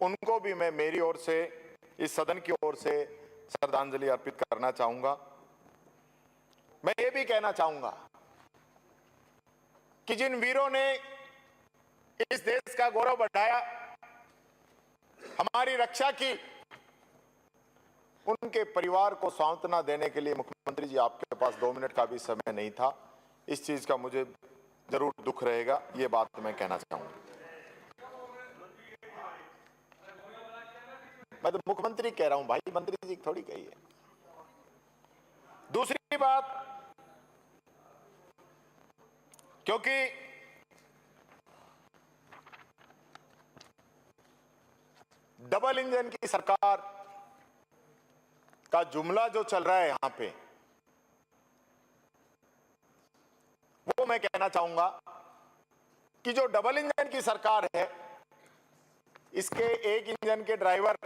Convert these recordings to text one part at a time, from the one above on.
उनको भी मैं मेरी ओर से, इस सदन की ओर से श्रद्धांजलि अर्पित करना चाहूंगा। मैं ये भी कहना चाहूंगा कि जिन वीरों ने इस देश का गौरव बढ़ाया, हमारी रक्षा की, उनके परिवार को सांत्वना देने के लिए मुख्यमंत्री जी आपके पास 2 मिनट का भी समय नहीं था। इस चीज का मुझे जरूर दुख रहेगा, ये बात मैं कहना चाहूंगा। मैं तो मुख्यमंत्री कह रहा हूं भाई, मंत्री जी थोड़ी कही है। दूसरी बात, क्योंकि डबल इंजन की सरकार का जुमला जो चल रहा है यहां पे, वो मैं कहना चाहूंगा कि जो डबल इंजन की सरकार है, इसके एक इंजन के ड्राइवर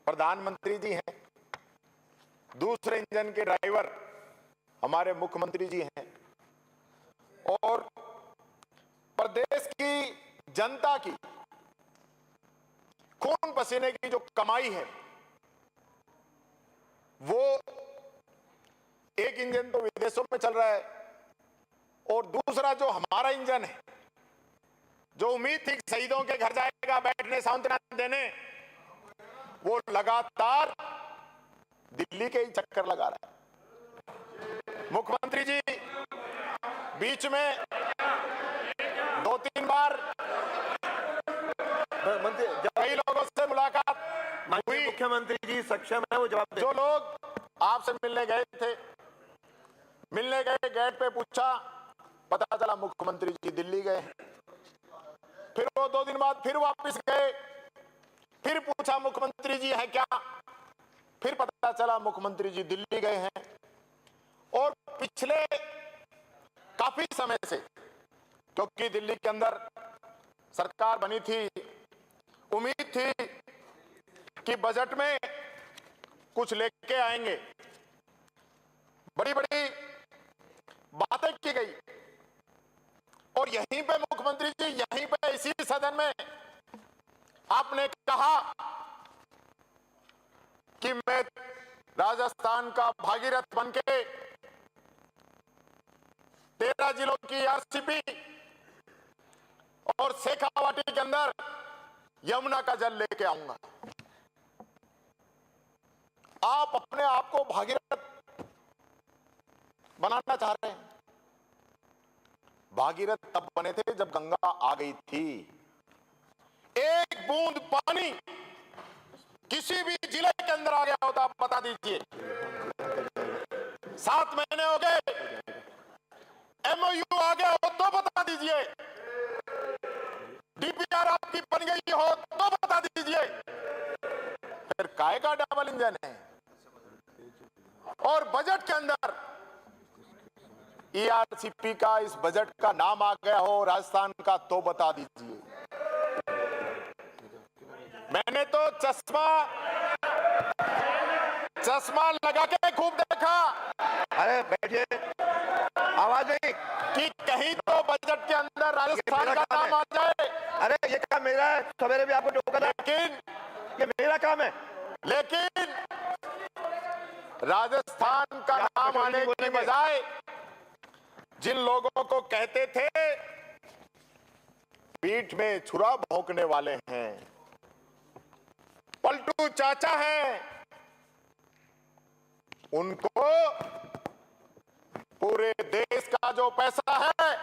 प्रधानमंत्री जी हैं, दूसरे इंजन के ड्राइवर हमारे मुख्यमंत्री जी हैं, और प्रदेश की जनता की खून पसीने की जो कमाई है, वो एक इंजन तो विदेशों में चल रहा है, और दूसरा जो हमारा इंजन है, जो उम्मीद थी शहीदों के घर जाएगा बैठने, सांत्वना देने, वो लगातार दिल्ली के ही चक्कर लगा रहा है। मुख्यमंत्री जी बीच में 2-3 बार कई लोगों से मुलाकात हुई। मुख्यमंत्री जी सक्षम है वो जवाब जो लोग आपसे मिलने गए थे, मिलने गए, गेट पे पूछा, पता चला मुख्यमंत्री जी दिल्ली गए। फिर वो 2 दिन बाद फिर वापस गए, फिर पूछा मुख्यमंत्री जी है क्या, फिर पता चला मुख्यमंत्री जी दिल्ली गए हैं। और पिछले काफी समय से, क्योंकि दिल्ली के अंदर सरकार बनी थी, उम्मीद थी कि बजट में कुछ लेके आएंगे, बड़ी बड़ी बातें की गई, और यहीं पे मुख्यमंत्री जी, यहीं पे इसी सदन में आपने कहा कि मैं राजस्थान का भागीरथ बनके 13 जिलों की आरसीपी और शेखावाटी के अंदर यमुना का जल लेके आऊंगा। आप अपने आप को भागीरथ बनाना चाह रहे हैं। भागीरथ तब बने थे जब गंगा आ गई थी। एक बूंद पानी किसी भी जिले के अंदर आ गया होता, आप बता दीजिए। 7 महीने हो गए, एमओयू आ गया हो तो बता दीजिए, डीपीआर आपकी बन गई हो तो बता दीजिए। फिर काय का डबल इंजन है? और बजट के अंदर ईआरसीपी का, इस बजट का नाम आ गया हो राजस्थान का, तो बता दीजिए। मैंने तो चश्मा लगा के खूब देखा। अरे बैठिए, आवाज नहीं कि कहीं तो बजट के अंदर राजस्थान का नाम आ जाए। अरे ये काम मेरा है, सवेरे भी आपको टोका था, लेकिन ये मेरा काम है। लेकिन राजस्थान का नाम आने की बजाय जिन लोगों को कहते थे पीठ में छुरा भोंकने वाले हैं, पलटू चाचा हैं, उनको पूरे देश का जो पैसा है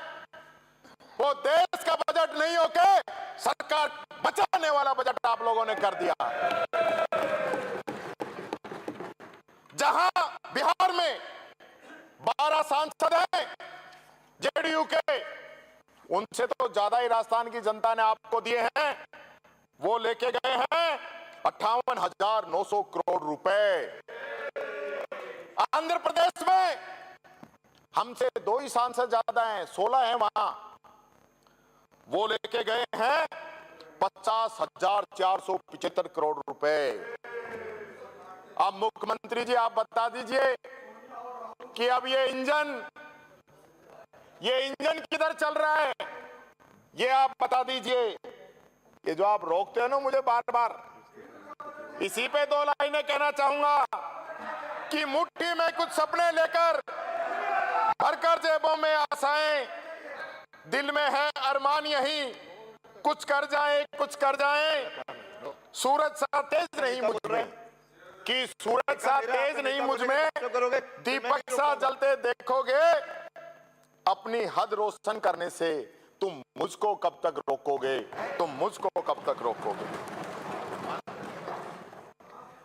वो देश का बजट नहीं होके सरकार बचाने वाला बजट आप लोगों ने कर दिया। जहां बिहार में 12 सांसद हैं जेडीयू के, उनसे तो ज्यादा ही राजस्थान की जनता ने आपको दिए हैं। वो लेके गए हैं 58,900 करोड़ रुपए। आंध्र प्रदेश में हमसे 2 ही सांसद ज्यादा हैं, 16 हैं वहां, वो लेके गए हैं 50,475 करोड़ रुपए। अब मुख्यमंत्री जी आप बता दीजिए कि अब ये इंजन किधर चल रहा है, ये आप बता दीजिए। ये जो आप रोकते हो ना मुझे बार बार, इसी पे दो लाइनें कहना चाहूंगा कि मुट्ठी में कुछ सपने लेकर भरकर जेबों में आशाएं, दिल में है अरमान यही कुछ कर जाए कुछ कर जाए, सूरज सा तेज नहीं मुझ में, कि सूरज सा तेज नहीं मुझ में, दीपक सा जलते देखोगे, अपनी हद रोशन करने से तुम मुझको कब तक रोकोगे, तुम मुझको कब तक रोकोगे।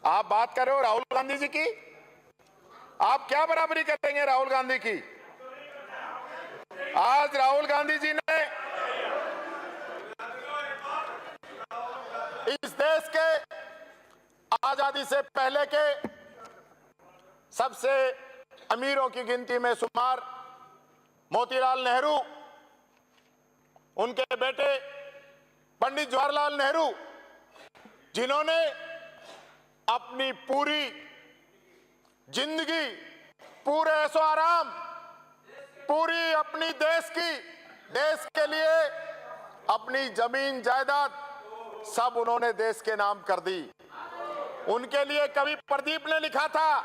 आप बात कर रहे हो राहुल गांधी जी की, आप क्या बराबरी करेंगे राहुल गांधी की। आज राहुल गांधी जी ने इस देश के आजादी से पहले के सबसे अमीरों की गिनती में शुमार मोतीलाल नेहरू, उनके बेटे पंडित जवाहरलाल नेहरू, जिन्होंने अपनी पूरी जिंदगी, पूरे ऐशो आराम, पूरी अपनी देश के लिए अपनी जमीन जायदाद सब उन्होंने देश के नाम कर दी। उनके लिए कवि प्रदीप ने लिखा था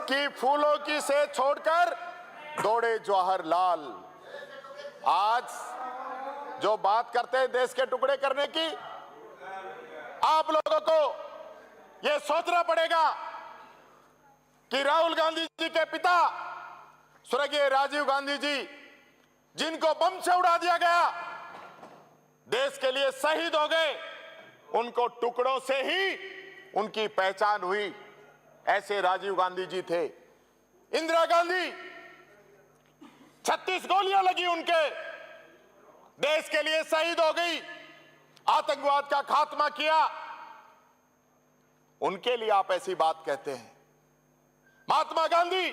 कि फूलों की सेज छोड़कर दौड़े जवाहरलाल। आज जो बात करते हैं देश के टुकड़े करने की, आप लोगों को यह सोचना पड़ेगा कि राहुल गांधी जी के पिता स्वर्गीय राजीव गांधी जी, जिनको बम से उड़ा दिया गया, देश के लिए शहीद हो गए, उनको टुकड़ों से ही उनकी पहचान हुई। ऐसे राजीव गांधी जी थे। इंदिरा गांधी 36 गोलियां लगी उनके, देश के लिए शहीद हो गई, आतंकवाद का खात्मा किया। उनके लिए आप ऐसी बात कहते हैं। महात्मा गांधी,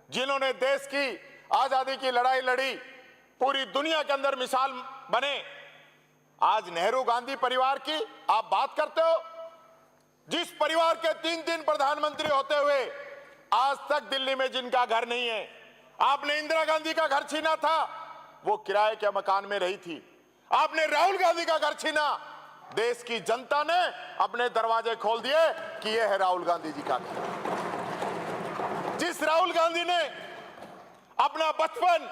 जिन्होंने देश की आजादी की लड़ाई लड़ी, पूरी दुनिया के अंदर मिसाल बने, आज नेहरू गांधी परिवार की आप बात करते हो, जिस परिवार के 3 प्रधानमंत्री होते हुए आज तक दिल्ली में जिनका घर नहीं है। आपने इंदिरा गांधी का घर छीना था, वो किराए के मकान में रही थी। आपने राहुल गांधी का घर छीना, देश की जनता ने अपने दरवाजे खोल दिए कि यह है राहुल गांधी जी का घर। जिस राहुल गांधी ने अपना बचपन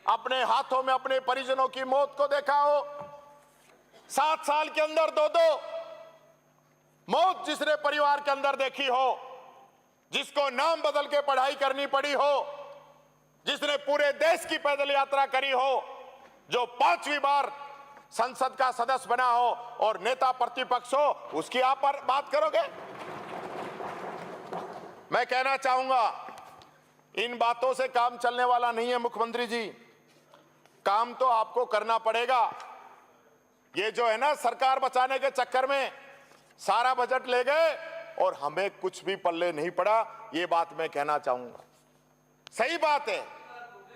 अपने हाथों में अपने परिजनों की मौत को देखा हो, 7 साल के अंदर 2 मौत जिसने परिवार के अंदर देखी हो, जिसको नाम बदल के पढ़ाई करनी पड़ी हो, जिसने पूरे देश की पैदल यात्रा करी हो, जो 5वीं बार संसद का सदस्य बना हो और नेता प्रतिपक्ष हो, उसकी आप पर बात करोगे। मैं कहना चाहूंगा, इन बातों से काम चलने वाला नहीं है मुख्यमंत्री जी। काम तो आपको करना पड़ेगा। ये जो है ना, सरकार बचाने के चक्कर में सारा बजट ले गए और हमें कुछ भी पल्ले नहीं पड़ा, ये बात मैं कहना चाहूंगा। सही बात है,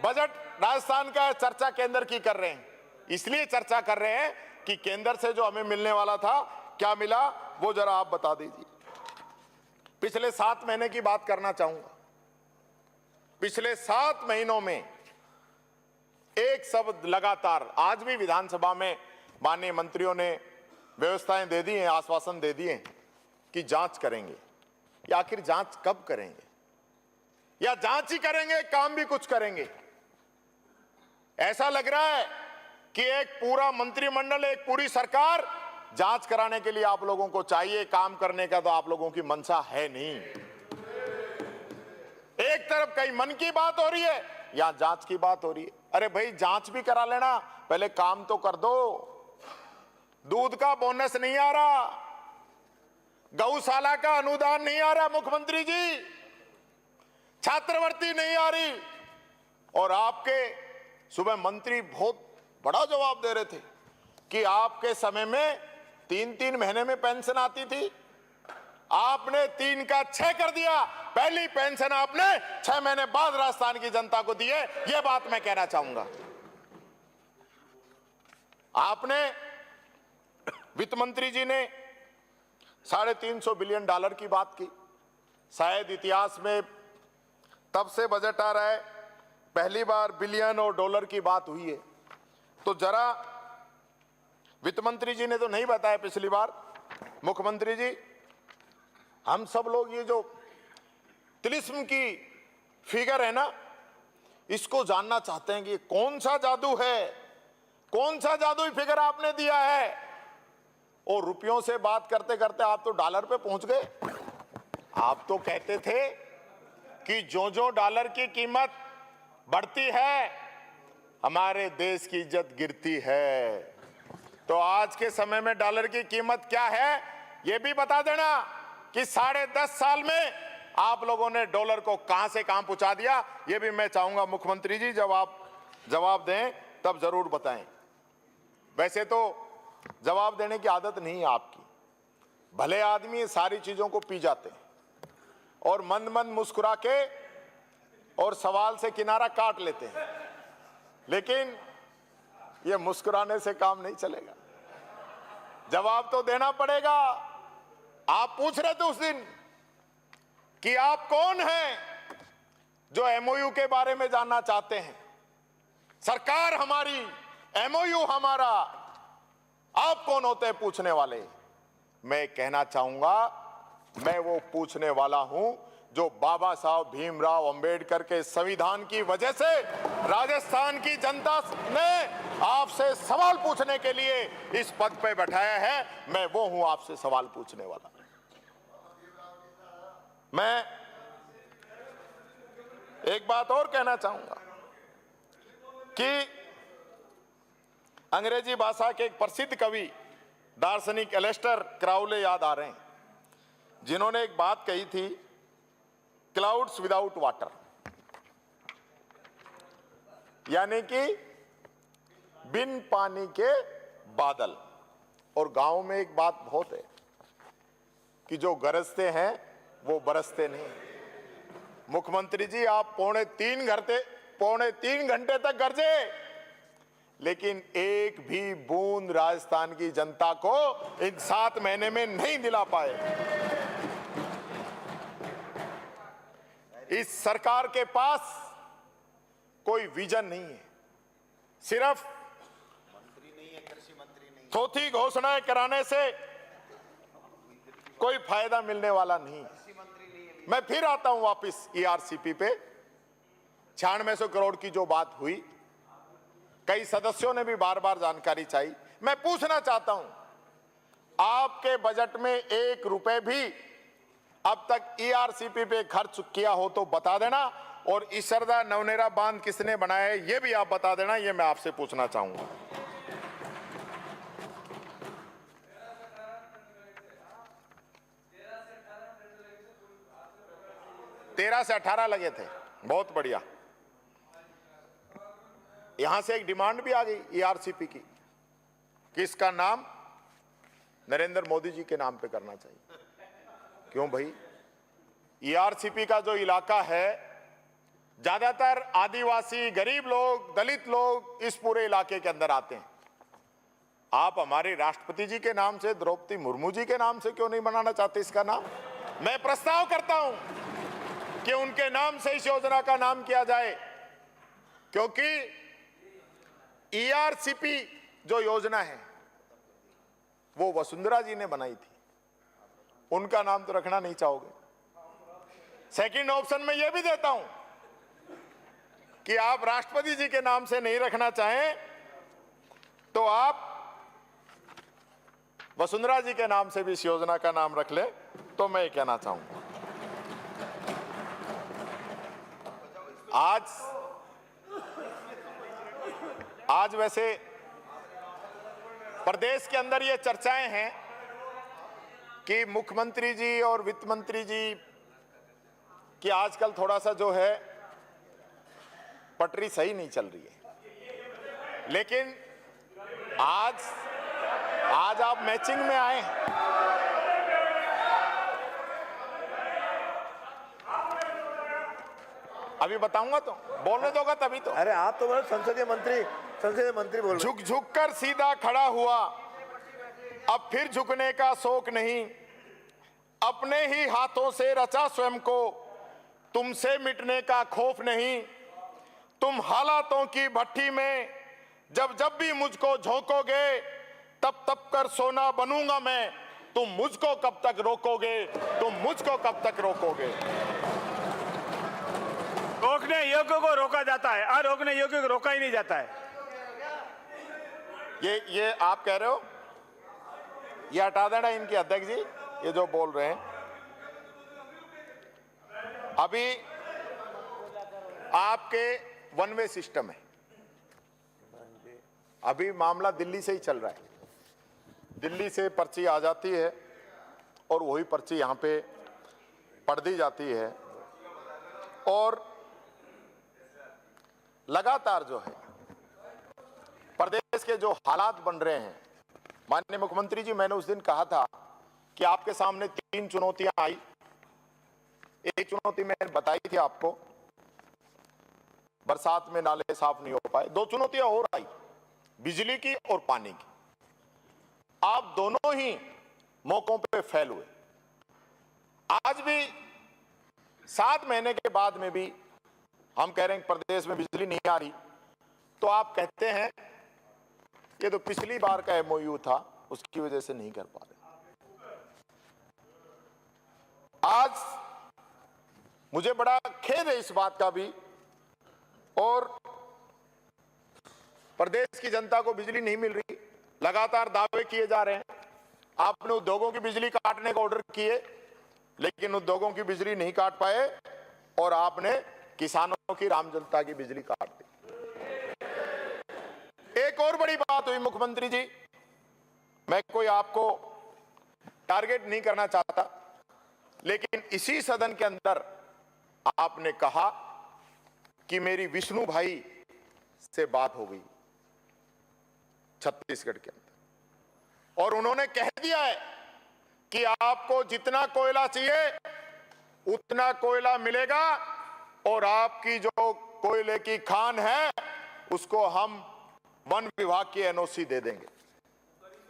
बजट राजस्थान का चर्चा केंद्र की कर रहे हैं, इसलिए चर्चा कर रहे हैं कि केंद्र से जो हमें मिलने वाला था, क्या मिला वो जरा आप बता दीजिए। पिछले 7 महीने की बात करना चाहूंगा। पिछले 7 महीनों में एक शब्द लगातार, आज भी विधानसभा में माननीय मंत्रियों ने व्यवस्थाएं दे दी हैं, आश्वासन दे दिए कि जांच करेंगे। या आखिर जांच कब करेंगे, या जांच ही करेंगे, काम भी कुछ करेंगे। ऐसा लग रहा है कि एक पूरा मंत्रिमंडल, एक पूरी सरकार जांच कराने के लिए आप लोगों को चाहिए, काम करने का तो आप लोगों की मंशा है नहीं। एक तरफ कहीं मन की बात हो रही है, यहां जांच की बात हो रही है। अरे भाई, जांच भी करा लेना, पहले काम तो कर दो। दूध का बोनस नहीं आ रहा, गौशाला का अनुदान नहीं आ रहा मुख्यमंत्री जी, छात्रवृत्ति नहीं आ रही, और आपके सुबह मंत्री बहुत बड़ा जवाब दे रहे थे कि आपके समय में 3-3 महीने में पेंशन आती थी, आपने 3 का 6 कर दिया। पहली पेंशन आपने 6 महीने बाद राजस्थान की जनता को दी है, यह बात मैं कहना चाहूंगा। आपने, वित्त मंत्री जी ने $350 बिलियन की बात की। शायद इतिहास में तब से बजट आ रहा है, पहली बार बिलियन और डॉलर की बात हुई है। तो जरा वित्त मंत्री जी ने तो नहीं बताया पिछली बार। मुख्यमंत्री जी, हम सब लोग ये जो तिलिस्म की फिगर है ना, इसको जानना चाहते हैं कि ये कौन सा जादू है, कौन सा जादुई फिगर आपने दिया है। और रुपयों से बात करते करते आप तो डॉलर पे पहुंच गए। आप तो कहते थे कि जो जो डॉलर की कीमत बढ़ती है हमारे देश की इज्जत गिरती है। तो आज के समय में डॉलर की कीमत क्या है ये भी बता देना कि 10.5 साल में आप लोगों ने डॉलर को कहां से कहां पहुंचा दिया। ये भी मैं चाहूंगा मुख्यमंत्री जी, जब आप जवाब दें तब जरूर बताएं। वैसे तो जवाब देने की आदत नहीं है आपकी। भले आदमी ये सारी चीजों को पी जाते हैं और मंद मंद मुस्कुरा के और सवाल से किनारा काट लेते हैं, लेकिन ये मुस्कुराने से काम नहीं चलेगा। जवाब तो देना पड़ेगा। आप पूछ रहे थे उस दिन कि आप कौन हैं जो एमओयू के बारे में जानना चाहते हैं। सरकार हमारी, एमओयू हमारा, आप कौन होते हैं पूछने वाले। मैं कहना चाहूंगा, मैं वो पूछने वाला हूं जो बाबा साहब भीमराव अंबेडकर के संविधान की वजह से राजस्थान की जनता ने आपसे सवाल पूछने के लिए इस पद पे बैठाया है। मैं वो हूं आपसे सवाल पूछने वाला। मैं एक बात और कहना चाहूंगा कि अंग्रेजी भाषा के एक प्रसिद्ध कवि दार्शनिक एलेस्टर क्राउले याद आ रहे हैं, जिन्होंने एक बात कही थी, क्लाउड्स विदाउट वाटर, यानी कि बिन पानी के बादल। और गांव में एक बात बहुत है कि जो गरजते हैं वो बरसते नहीं। मुख्यमंत्री जी, आप पौने तीन घंटे तक गरजे, लेकिन एक भी बूंद राजस्थान की जनता को इन 7 महीने में नहीं दिला पाए। इस सरकार के पास कोई विजन नहीं है, सिर्फ थोथी घोषणाएं कराने से कोई फायदा मिलने वाला नहीं। मैं फिर आता हूं वापस ईआरसीपी पे। 9600 करोड़ की जो बात हुई, कई सदस्यों ने भी बार बार जानकारी चाहिए। मैं पूछना चाहता हूं, आपके बजट में 1 रुपए भी अब तक ईआरसीपी पे खर्च किया हो तो बता देना, और इसरदा नवनेरा बांध किसने बनाया है ये भी आप बता देना। ये मैं आपसे पूछना चाहूंगा। 13 से 18 लगे थे, बहुत बढ़िया। यहां से एक डिमांड भी आ गई ईआरसीपी की कि इसका नाम नरेंद्र मोदी जी के नाम पे करना चाहिए। क्यों भाई? ईआरसीपी का जो इलाका है, ज्यादातर आदिवासी, गरीब लोग, दलित लोग इस पूरे इलाके के अंदर आते हैं। आप हमारे राष्ट्रपति जी के नाम से, द्रौपदी मुर्मू जी के नाम से क्यों नहीं बनाना चाहते इसका नाम? मैं प्रस्ताव करता हूं कि उनके नाम से इस योजना का नाम किया जाए, क्योंकि ईआरसीपी जो योजना है वो वसुंधरा जी ने बनाई थी। उनका नाम तो रखना नहीं चाहोगे। सेकंड ऑप्शन में यह भी देता हूं कि आप राष्ट्रपति जी के नाम से नहीं रखना चाहें तो आप वसुंधरा जी के नाम से भी इस योजना का नाम रख लें। तो मैं ये कहना चाहूंगा, आज वैसे प्रदेश के अंदर ये चर्चाएं हैं कि मुख्यमंत्री जी और वित्त मंत्री जी की आजकल थोड़ा सा जो है पटरी सही नहीं चल रही है, लेकिन आज आप मैचिंग में आए हैं। अभी बताऊंगा तो बोलने दोगा तभी तो। अरे आप तो संसदीय मंत्री बोल रहे। झुक झुक कर सीधा खड़ा हुआ, अब फिर झुकने का शौक नहीं, अपने ही हाथों से रचा स्वयं को, तुमसे मिटने का खौफ नहीं। तुम हालातों की भट्टी में जब जब भी मुझको झोंकोगे तप तप कर सोना बनूंगा मैं, तुम मुझको कब तक रोकोगे, तुम मुझको कब तक रोकोगे। रोकने योग्य को रोका जाता है, अरोकने योग्य को रोका ही नहीं जाता है। ये आप कह रहे हो, ये हटा देना इनके अध्यक्ष जी, ये जो बोल रहे हैं। अभी आपके वन वे सिस्टम है, अभी मामला दिल्ली से ही चल रहा है। दिल्ली से पर्ची आ जाती है और वही पर्ची यहां पे पढ़ दी जाती है, और लगातार जो है प्रदेश के जो हालात बन रहे हैं, माननीय मुख्यमंत्री जी, मैंने उस दिन कहा था कि आपके सामने 3 चुनौतियां आई। एक चुनौती मैंने बताई थी आपको, बरसात में नाले साफ नहीं हो पाए। 2 चुनौतियां और आई, बिजली की और पानी की। आप दोनों ही मौकों पे फेल हुए। आज भी 7 महीने के बाद में भी हम कह रहे हैं प्रदेश में बिजली नहीं आ रही, तो आप कहते हैं ये तो पिछली बार का एमओयू था, उसकी वजह से नहीं कर पा रहे। आज मुझे बड़ा खेद है इस बात का भी, और प्रदेश की जनता को बिजली नहीं मिल रही। लगातार दावे किए जा रहे हैं। आपने उद्योगों की बिजली काटने का ऑर्डर किए, लेकिन उद्योगों की बिजली नहीं काट पाए, और आपने किसानों की, राम जनता की बिजली काट दी। एक और बड़ी बात हुई मुख्यमंत्री जी, मैं कोई आपको टारगेट नहीं करना चाहता, लेकिन इसी सदन के अंदर आपने कहा कि मेरी विष्णु भाई से बात हो गई छत्तीसगढ़ के अंदर, और उन्होंने कह दिया है कि आपको जितना कोयला चाहिए उतना कोयला मिलेगा, और आपकी जो कोयले की खान है उसको हम वन विभाग की एनओसी दे देंगे,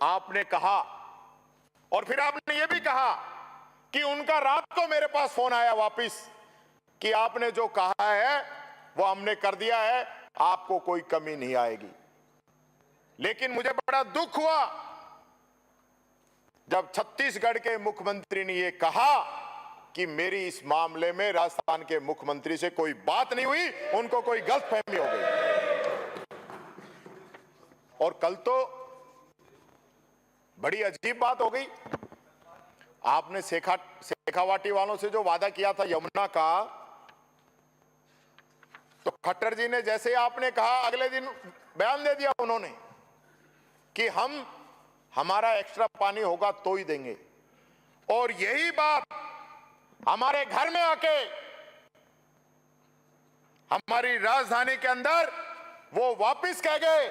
आपने कहा। और फिर आपने ये भी कहा कि उनका रात को मेरे पास फोन आया वापस कि आपने जो कहा है वो हमने कर दिया है, आपको कोई कमी नहीं आएगी। लेकिन मुझे बड़ा दुख हुआ जब छत्तीसगढ़ के मुख्यमंत्री ने ये कहा कि मेरी इस मामले में राजस्थान के मुख्यमंत्री से कोई बात नहीं हुई, उनको कोई गलतफहमी हो गई। और कल तो बड़ी अजीब बात हो गई, आपने शेखावाटी वालों से जो वादा किया था यमुना का, तो खट्टर जी ने जैसे आपने कहा अगले दिन बयान दे दिया उन्होंने कि हमारा एक्स्ट्रा पानी होगा तो ही देंगे। और यही बात हमारे घर में आके, हमारी राजधानी के अंदर वो वापस कह गए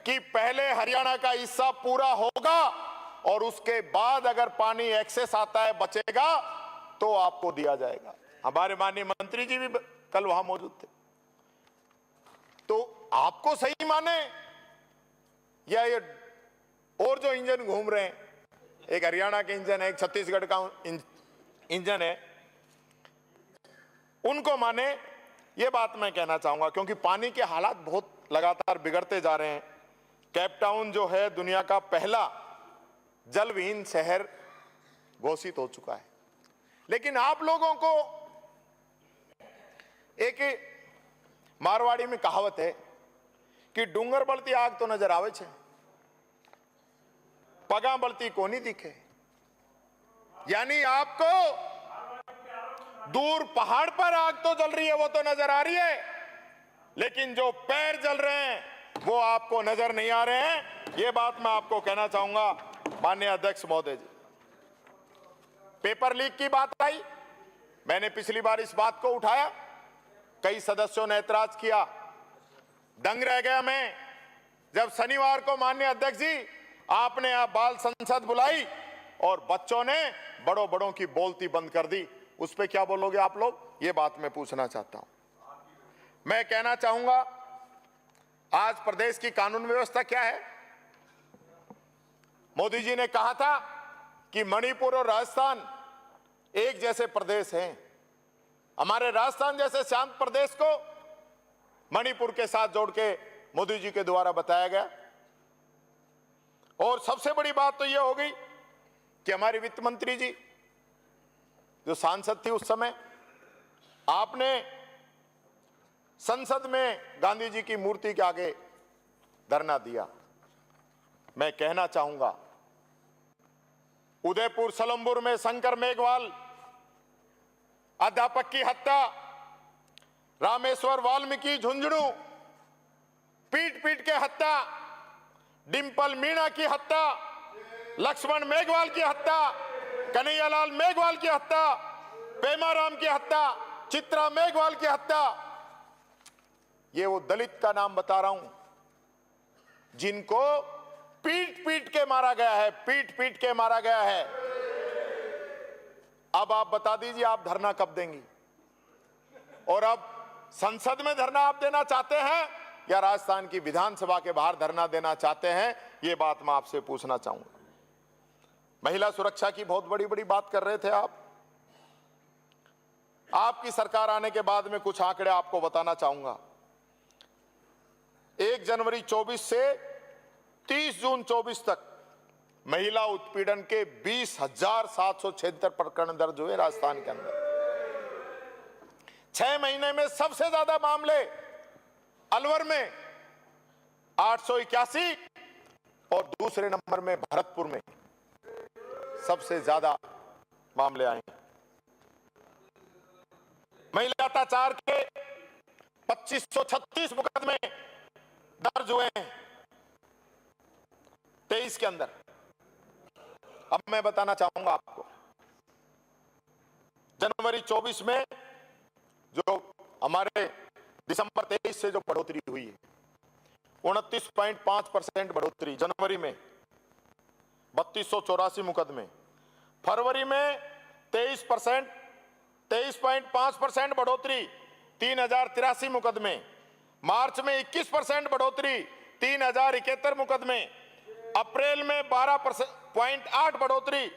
कि पहले हरियाणा का हिस्सा पूरा होगा और उसके बाद अगर पानी एक्सेस आता है, बचेगा, तो आपको दिया जाएगा। हमारे माननीय मंत्री जी भी कल वहां मौजूद थे। तो आपको सही माने या ये और जो इंजन घूम रहे हैं, एक हरियाणा के इंजन है, एक छत्तीसगढ़ का इंजन है, उनको माने, ये बात मैं कहना चाहूंगा। क्योंकि पानी के हालात बहुत लगातार बिगड़ते जा रहे हैं। केप टाउन जो है दुनिया का पहला जलविहीन शहर घोषित हो चुका है। लेकिन आप लोगों को एक मारवाड़ी में कहावत है कि डूंगर बलती आग तो नजर आवे छे, पगा बलती को नहीं दिखे। यानी आपको दूर पहाड़ पर आग तो जल रही है, वो तो नजर आ रही है, लेकिन जो पैर जल रहे हैं वो आपको नजर नहीं आ रहे हैं। ये बात मैं आपको कहना चाहूंगा माननीय अध्यक्ष महोदय जी। पेपर लीक की बात आई, मैंने पिछली बार इस बात को उठाया, कई सदस्यों ने ऐतराज किया। दंग रह गया मैं जब शनिवार को माननीय अध्यक्ष जी आपने आप बाल संसद बुलाई और बच्चों ने बड़ों बड़ों की बोलती बंद कर दी। उस पर क्या बोलोगे आप लोग, ये बात मैं पूछना चाहता हूं। मैं कहना चाहूंगा आज प्रदेश की कानून व्यवस्था क्या है। मोदी जी ने कहा था कि मणिपुर और राजस्थान एक जैसे प्रदेश हैं। हमारे राजस्थान जैसे शांत प्रदेश को मणिपुर के साथ जोड़ के मोदी जी के द्वारा बताया गया। और सबसे बड़ी बात तो यह हो गई कि हमारे वित्त मंत्री जी जो सांसद थी उस समय, आपने संसद में गांधी जी की मूर्ति के आगे धरना दिया। मैं कहना चाहूंगा, उदयपुर सलमपुर में शंकर मेघवाल अध्यापक की हत्या, रामेश्वर वाल्मीकि झुंझुनू पीट पीट के हत्या, डिंपल मीणा की हत्या, लक्ष्मण मेघवाल की हत्या, कन्हैयालाल मेघवाल की हत्या, पेमाराम की हत्या, चित्रा मेघवाल की हत्या, ये वो दलित का नाम बता रहा हूं जिनको पीट पीट के मारा गया है, पीट पीट के मारा गया है। अब आप बता दीजिए आप धरना कब देंगी? और अब संसद में धरना आप देना चाहते हैं या राजस्थान की विधानसभा के बाहर धरना देना चाहते हैं? ये बात मैं आपसे पूछना चाहूंगा। महिला सुरक्षा की बहुत बड़ी बड़ी बात कर रहे थे आप। आपकी सरकार आने के बाद में कुछ आंकड़े आपको बताना चाहूंगा। 1 जनवरी 24 से 30 जून 24 तक महिला उत्पीड़न के 20,776 प्रकरण दर्ज हुए राजस्थान के अंदर। 6 महीने में सबसे ज्यादा मामले अलवर में 881 और दूसरे नंबर में भरतपुर में सबसे ज्यादा मामले आए। महिला अत्याचार के 2536 मुकदमे दर्ज हुए हैं 23 के अंदर। अब मैं बताना चाहूंगा आपको, जनवरी 24 में जो हमारे दिसंबर 23 से जो बढ़ोतरी हुई है 29.5% बढ़ोतरी जनवरी में, 3284 मुकदमे। फरवरी में 23.5% बढ़ोतरी, 3083 मुकदमे। मार्च में 21% बढ़ोतरी, 3071 मुकदमे। अप्रैल में 12.8 बढ़ोतरी,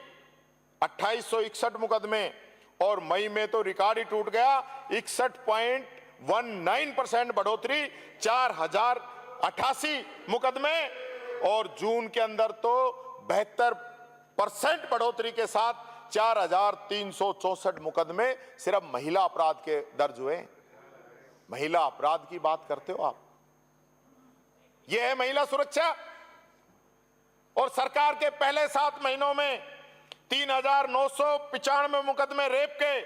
2861 मुकदमे। और मई में तो रिकॉर्ड ही टूट गया, 61.19% बढ़ोतरी, 4088 मुकदमे। और जून के अंदर तो 72% बढ़ोतरी के साथ 4364 मुकदमे सिर्फ महिला अपराध के दर्ज हुए। महिला अपराध की बात करते हो आप? यह है महिला सुरक्षा। और सरकार के पहले 7 महीनों में 3995 मुकदमे रेप के,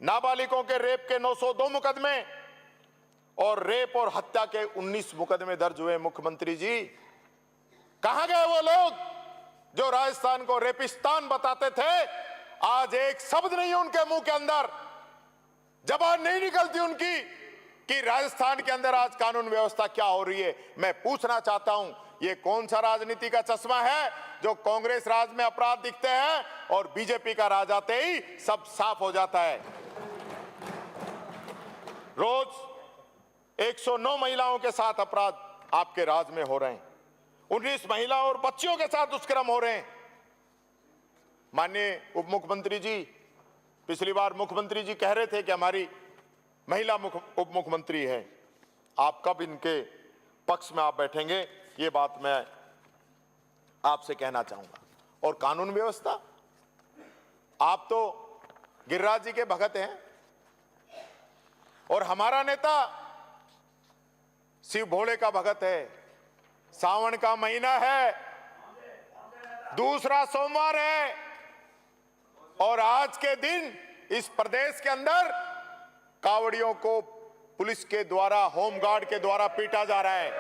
नाबालिगों के रेप के 902 मुकदमे और रेप और हत्या के 19 मुकदमे दर्ज हुए। मुख्यमंत्री जी, कहां गए वो लोग जो राजस्थान को रेपिस्तान बताते थे? आज एक शब्द नहीं है उनके मुंह के अंदर, जबान नहीं निकलती उनकी कि राजस्थान के अंदर आज कानून व्यवस्था क्या हो रही है। मैं पूछना चाहता हूं, ये कौन सा राजनीति का चश्मा है जो कांग्रेस राज में अपराध दिखते हैं और बीजेपी का राज आते ही सब साफ हो जाता है? रोज 109 महिलाओं के साथ अपराध आपके राज में हो रहे हैं, 19 महिला और बच्चियों के साथ दुष्कर्म हो रहे हैं। माननीय उप मुख्यमंत्री जी, पिछली बार मुख्यमंत्री जी कह रहे थे कि हमारी महिला उप मुख्यमंत्री है। आप कब इनके पक्ष में आप बैठेंगे, ये बात मैं आपसे कहना चाहूंगा। और कानून व्यवस्था, आप तो गिरिराज जी के भगत हैं और हमारा नेता शिव भोले का भगत है। सावन का महीना है, दूसरा सोमवार है और आज के दिन इस प्रदेश के अंदर कावड़ियों को पुलिस के द्वारा, होमगार्ड के द्वारा पीटा जा रहा है।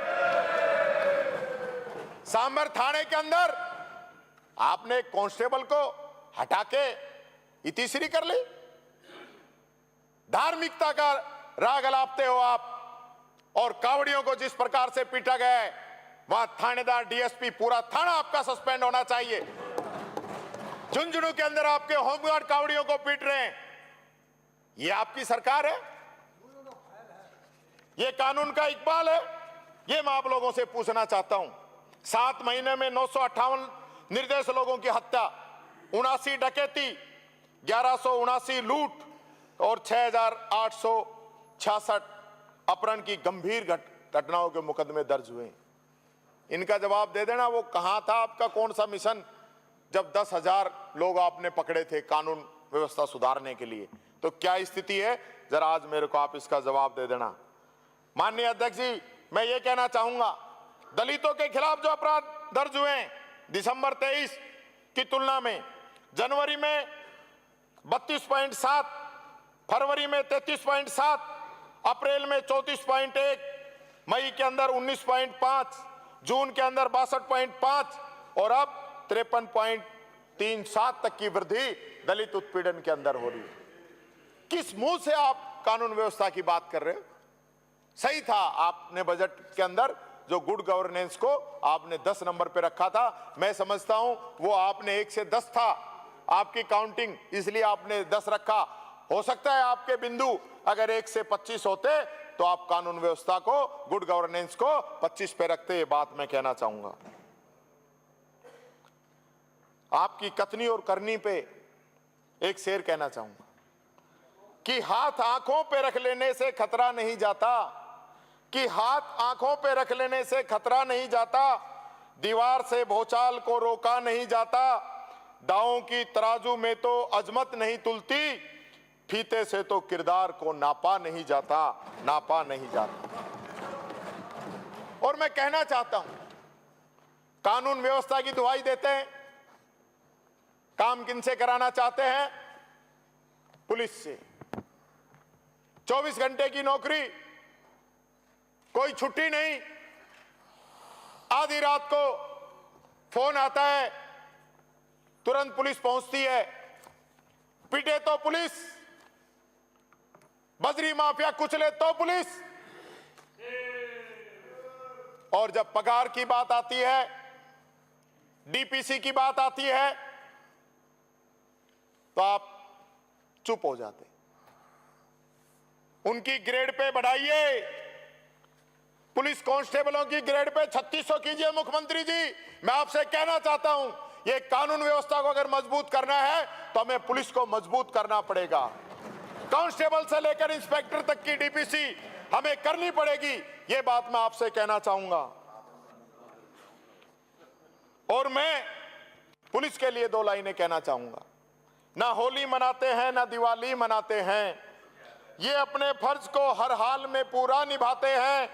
सांबर थाने के अंदर आपने कांस्टेबल को हटा के इतिश्री कर ली। धार्मिकता का राग अलापते हो आप। और कावड़ियों को जिस प्रकार से पीटा गया है, वहां थानेदार, डीएसपी, पूरा थाना आपका सस्पेंड होना चाहिए। झुंझुनू के अंदर आपके होमगार्ड कावड़ियों को पीट रहे हैं। ये आपकी सरकार है? ये कानून का इकबाल है? ये मैं आप लोगों से पूछना चाहता हूं। 7 महीने में 958 निर्दोष लोगों की हत्या, 79 डकैती, 1179 लूट और 6866 अपहरण की गंभीर घटनाओं के मुकदमे दर्ज हुए। इनका जवाब दे देना, वो कहां था आपका कौन सा मिशन जब 10,000 लोग आपने पकड़े थे कानून व्यवस्था सुधारने के लिए? तो क्या स्थिति है, जरा आज मेरे को आप इसका जवाब दे देना। माननीय अध्यक्ष जी, मैं ये कहना चाहूंगा, दलितों के खिलाफ जो अपराध दर्ज हुए हैं दिसंबर 23 की तुलना में जनवरी में 32.7, फरवरी में 33.7, अप्रैल में 34.1, मई के अंदर 19.5, जून के अंदर 62.5 और अब 53.37 तक की वृद्धि दलित उत्पीड़न के अंदर हो रही है। किस मुंह से आप कानून व्यवस्था की बात कर रहे हो? सही था, आपने बजट के अंदर जो गुड गवर्नेंस को आपने 10 नंबर पे रखा था। मैं समझता हूं वो आपने 1 से 10 था आपकी काउंटिंग, इसलिए आपने 10 रखा। हो सकता है आपके बिंदु अगर 1 से 25 होते तो आप कानून व्यवस्था को, गुड गवर्नेंस को 25 पे रखते। ये बात मैं कहना चाहूंगा। आपकी कथनी और करनी पे एक शेर कहना चाहूंगा कि हाथ आंखों पे रख लेने से खतरा नहीं जाता, कि हाथ आंखों पे रख लेने से खतरा नहीं जाता, दीवार से भूचाल को रोका नहीं जाता, दांवों की तराजू में तो अजमत नहीं तुलती, फीते से तो किरदार को नापा नहीं जाता, नापा नहीं जाता। और मैं कहना चाहता हूं, कानून व्यवस्था की दुहाई देते हैं, काम किनसे कराना चाहते हैं? पुलिस से। 24 घंटे की नौकरी, कोई छुट्टी नहीं। आधी रात को फोन आता है, तुरंत पुलिस पहुंचती है। पीटे तो पुलिस, बजरी माफिया कुचले तो पुलिस, और जब पगार की बात आती है, डीपीसी की बात आती है, तो आप चुप हो जाते। उनकी ग्रेड पे बढ़ाइए, पुलिस कांस्टेबलों की ग्रेड पे 3600 कीजिए। मुख्यमंत्री जी, मैं आपसे कहना चाहता हूं, ये कानून व्यवस्था को अगर मजबूत करना है तो हमें पुलिस को मजबूत करना पड़ेगा। कांस्टेबल से लेकर इंस्पेक्टर तक की डीपीसी हमें करनी पड़ेगी। ये बात मैं आपसे कहना चाहूंगा। और मैं पुलिस के लिए 2 लाइनें कहना चाहूंगा। ना होली मनाते हैं, ना दिवाली मनाते हैं, ये अपने फर्ज को हर हाल में पूरा निभाते हैं।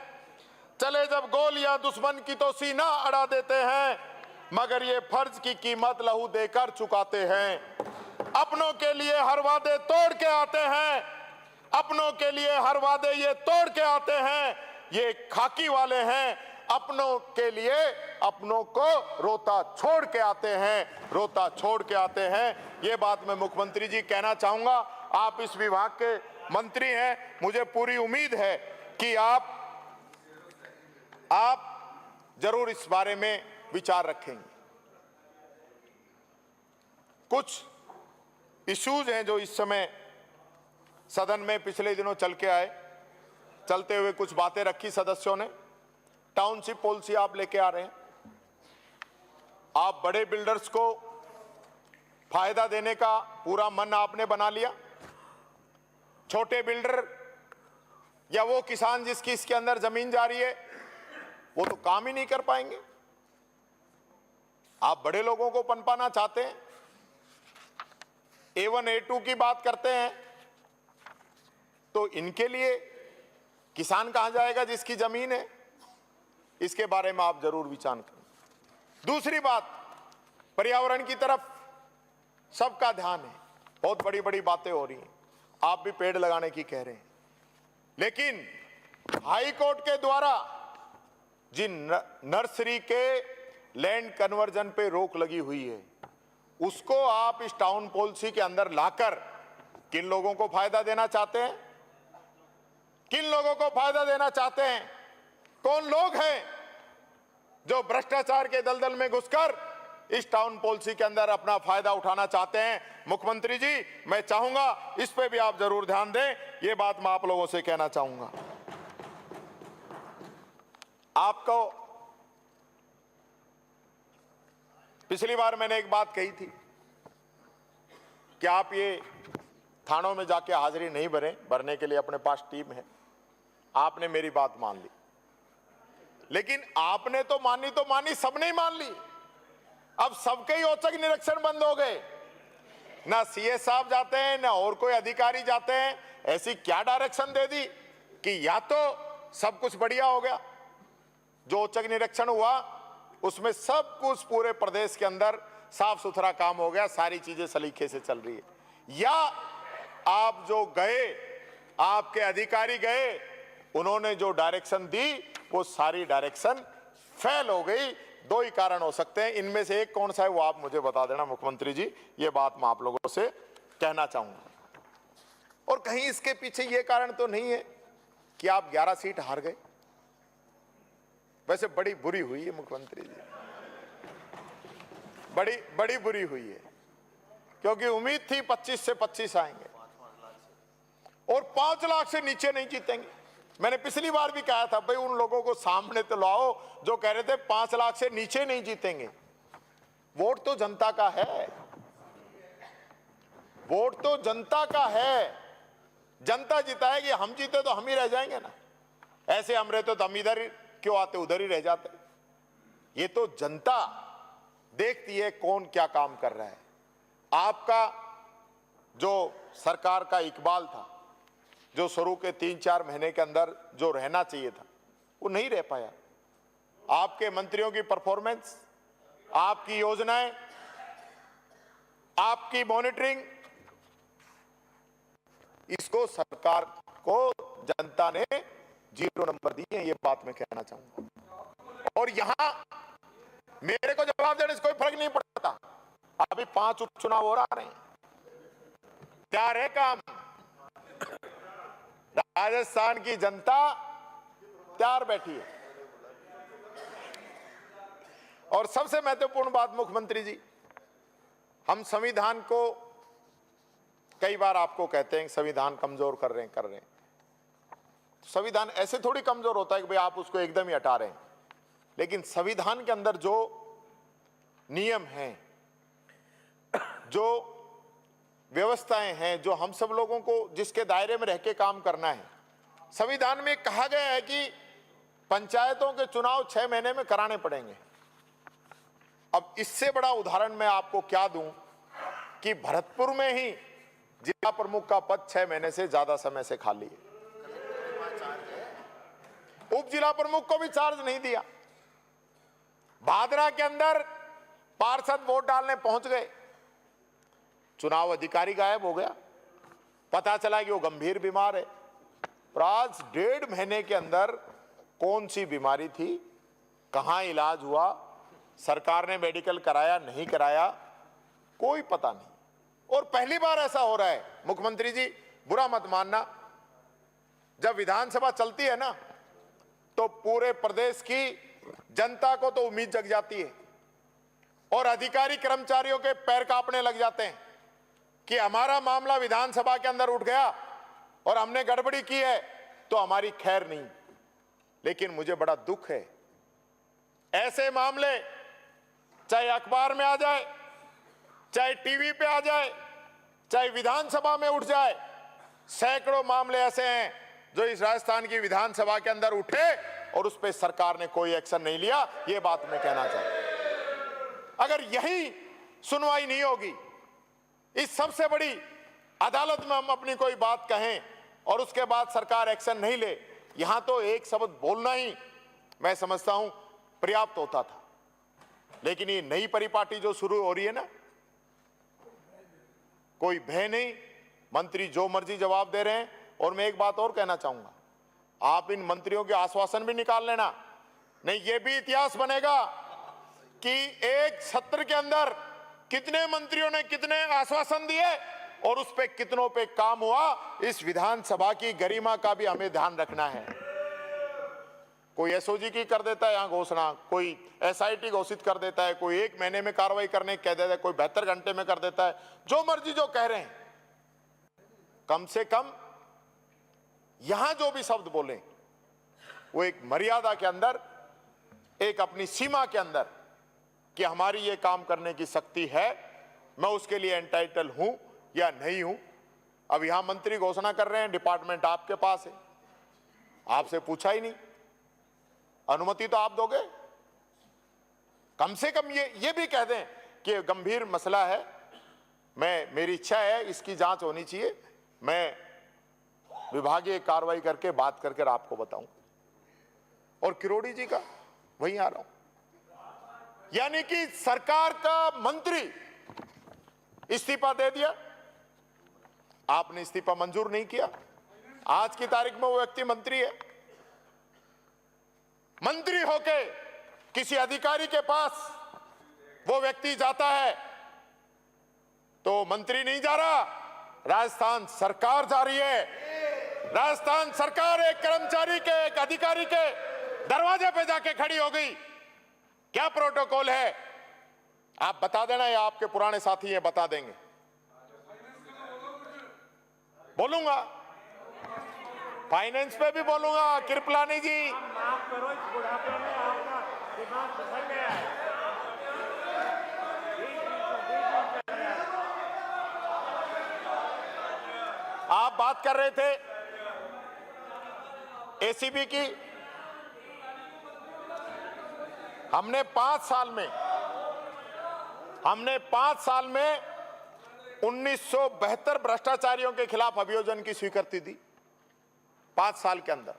चले जब गोलियां दुश्मन की तो सीना अड़ा देते हैं, मगर ये फर्ज की कीमत लहू देकर चुकाते हैं। अपनों के लिए हर वादे तोड़ के आते हैं, अपनों के लिए हर वादे ये तोड़ के आते हैं। ये खाकी वाले हैं, अपनों के लिए अपनों को रोता छोड़ के आते हैं, रोता छोड़ के आते हैं। ये बात मैं मुख्यमंत्री जी कहना चाहूंगा। आप इस विभाग के मंत्री हैं, मुझे पूरी उम्मीद है कि आप जरूर इस बारे में विचार रखेंगे। कुछ इश्यूज हैं जो इस समय सदन में पिछले दिनों चल के आए, चलते हुए कुछ बातें रखी सदस्यों ने। टाउनशिप पॉलिसी आप लेके आ रहे हैं, आप बड़े बिल्डर्स को फायदा देने का पूरा मन आपने बना लिया। छोटे बिल्डर या वो किसान जिसकी इसके अंदर जमीन जा रही है, वो तो काम ही नहीं कर पाएंगे। आप बड़े लोगों को पनपाना चाहते हैं, A1 A2 की बात करते हैं, तो इनके लिए किसान कहां जाएगा जिसकी जमीन है? इसके बारे में आप जरूर विचार करें। दूसरी बात, पर्यावरण की तरफ सबका ध्यान है, बहुत बड़ी बड़ी बातें हो रही हैं, आप भी पेड़ लगाने की कह रहे हैं, लेकिन हाई कोर्ट के द्वारा जिन नर्सरी के लैंड कन्वर्जन पे रोक लगी हुई है, उसको आप इस टाउन पॉलिसी के अंदर लाकर किन लोगों को फायदा देना चाहते हैं? किन लोगों को फायदा देना चाहते हैं? कौन लोग हैं जो भ्रष्टाचार के दलदल में घुसकर इस टाउन पॉलिसी के अंदर अपना फायदा उठाना चाहते हैं? मुख्यमंत्री जी, मैं चाहूंगा इस पे भी आप जरूर ध्यान दें। ये बात मैं आप लोगों से कहना चाहूंगा। आपको पिछली बार मैंने एक बात कही थी कि आप ये थानों में जाके हाजिरी नहीं भरें, भरने के लिए अपने पास टीम है। आपने मेरी बात मान ली, लेकिन आपने तो मानी, सबने ही मान ली। अब सबके ही औचक निरीक्षण बंद हो गए, ना सीए साहब जाते हैं, ना और कोई अधिकारी जाते हैं। ऐसी क्या डायरेक्शन दे दी कि या तो सब कुछ बढ़िया हो गया, जो औचक निरीक्षण हुआ उसमें सब कुछ पूरे प्रदेश के अंदर साफ सुथरा काम हो गया, सारी चीजें सलीके से चल रही है, या आप जो गए, आपके अधिकारी गए, उन्होंने जो डायरेक्शन दी वो सारी डायरेक्शन फेल हो गई। दो ही कारण हो सकते हैं, इनमें से एक कौन सा है वो आप मुझे बता देना मुख्यमंत्री जी, ये बात मैं आप लोगों से कहना चाहूंगा। और कहीं इसके पीछे ये कारण तो नहीं है कि आप 11 सीट हार गए। वैसे बड़ी बुरी हुई है मुख्यमंत्री जी, बड़ी बुरी हुई है, क्योंकि उम्मीद थी 25 से 25 आएंगे और 5 लाख से नीचे नहीं जीतेंगे। मैंने पिछली बार भी कहा था, भाई उन लोगों को सामने तो लाओ जो कह रहे थे 5 लाख से नीचे नहीं जीतेंगे। वोट तो जनता का है, वोट तो जनता का है। जनता जिताएगी, हम जीते तो हम ही रह जाएंगे ना। ऐसे हम रहते तो हम इधर क्यों आते, उधर ही रह जाते। ये तो जनता देखती है कौन क्या काम कर रहा है। आपका जो सरकार का इकबाल था, जो शुरू के 3-4 महीने के अंदर जो रहना चाहिए था, वो नहीं रह पाया। आपके मंत्रियों की परफॉर्मेंस, आपकी योजनाएं, आपकी मॉनिटरिंग, इसको सरकार को जनता ने 0 नंबर दिए, ये बात मैं कहना चाहूंगा। और यहां मेरे को जवाब देने से कोई फर्क नहीं पड़ता। अभी 5 उपचुनाव हो रहे हैं, तैयार है काम। राजस्थान की जनता तैयार बैठी है। और सबसे महत्वपूर्ण बात मुख्यमंत्री जी, हम संविधान को कई बार आपको कहते हैं संविधान कमजोर कर रहे हैं। संविधान ऐसे थोड़ी कमजोर होता है कि भाई आप उसको एकदम ही हटा रहे हैं, लेकिन संविधान के अंदर जो नियम हैं, जो व्यवस्थाएं हैं, जो हम सब लोगों को जिसके दायरे में रह के काम करना है, संविधान में कहा गया है कि पंचायतों के चुनाव 6 महीने में कराने पड़ेंगे। अब इससे बड़ा उदाहरण मैं आपको क्या दूं कि भरतपुर में ही जिला प्रमुख का पद 6 महीने से ज्यादा समय से खाली है। उप जिला प्रमुख को भी चार्ज नहीं दिया। भादरा के अंदर पार्षद वोट डालने पहुंच गए, चुनाव अधिकारी गायब हो गया, पता चला कि वो गंभीर बीमार है। पर आज 1.5 महीने के अंदर कौन सी बीमारी थी, कहां इलाज हुआ, सरकार ने मेडिकल कराया नहीं कराया, कोई पता नहीं। और पहली बार ऐसा हो रहा है मुख्यमंत्री जी, बुरा मत मानना, जब विधानसभा चलती है ना तो पूरे प्रदेश की जनता को तो उम्मीद जग जाती है और अधिकारी कर्मचारियों के पैर कांपने लग जाते हैं कि हमारा मामला विधानसभा के अंदर उठ गया और हमने गड़बड़ी की है तो हमारी खैर नहीं। लेकिन मुझे बड़ा दुख है, ऐसे मामले चाहे अखबार में आ जाए, चाहे टीवी पे आ जाए, चाहे विधानसभा में उठ जाए, सैकड़ों मामले ऐसे हैं जो इस राजस्थान की विधानसभा के अंदर उठे और उस पर सरकार ने कोई एक्शन नहीं लिया। यह बात मैं कहना चाहता हूं। अगर यही सुनवाई नहीं होगी, इस सबसे बड़ी अदालत में हम अपनी कोई बात कहें और उसके बाद सरकार एक्शन नहीं ले, यहां तो एक शब्द बोलना ही मैं समझता हूं पर्याप्त होता था। लेकिन ये नई परिपाटी जो शुरू हो रही है ना, कोई भय नहीं, मंत्री जो मर्जी जवाब दे रहे हैं। और मैं एक बात और कहना चाहूंगा, आप इन मंत्रियों के आश्वासन भी निकाल लेना, नहीं ये भी इतिहास बनेगा कि एक सत्र के अंदर कितने मंत्रियों ने कितने आश्वासन दिए और उस पे कितनों पे काम हुआ। इस विधानसभा की गरिमा का भी हमें ध्यान रखना है। कोई एसओजी की कर देता है यहां घोषणा, कोई एसआईटी घोषित कर देता है, कोई 1 महीने में कार्रवाई करने कह देता है, कोई 72 घंटे में कर देता है, जो मर्जी जो कह रहे हैं। कम से कम यहां जो भी शब्द बोले वो एक मर्यादा के अंदर, एक अपनी सीमा के अंदर, कि हमारी ये काम करने की शक्ति है, मैं उसके लिए एंटाइटल हूं या नहीं हूं। अब यहां मंत्री घोषणा कर रहे हैं, डिपार्टमेंट आपके पास है, आपसे पूछा ही नहीं। अनुमति तो आप दोगे? कम से कम ये भी कह दें कि गंभीर मसला है, मेरी इच्छा है इसकी जांच होनी चाहिए, मैं विभागीय कार्रवाई करके बात करके आपको बताऊं। और किरोड़ी जी का वहीं आ रहा हूं, यानी कि सरकार का मंत्री इस्तीफा दे दिया, आपने इस्तीफा मंजूर नहीं किया। आज की तारीख में वो व्यक्ति मंत्री है। मंत्री होके किसी अधिकारी के पास वो व्यक्ति जाता है तो मंत्री नहीं जा रहा, राजस्थान सरकार जा रही है। राजस्थान सरकार एक कर्मचारी के, एक अधिकारी के दरवाजे पे जाके खड़ी हो गई। क्या प्रोटोकॉल है आप बता देना, या आपके पुराने साथी हैं बता देंगे? बोलूंगा, फाइनेंस पे भी बोलूंगा। कृपलानी जी, माफ करो, इस बुढ़ापे में आपका दिमाग फिसल गया है। आप बात कर रहे थे एसीबी की। हमने 5 साल में 1972 भ्रष्टाचारियों के खिलाफ अभियोजन की स्वीकृति दी 5 साल के अंदर,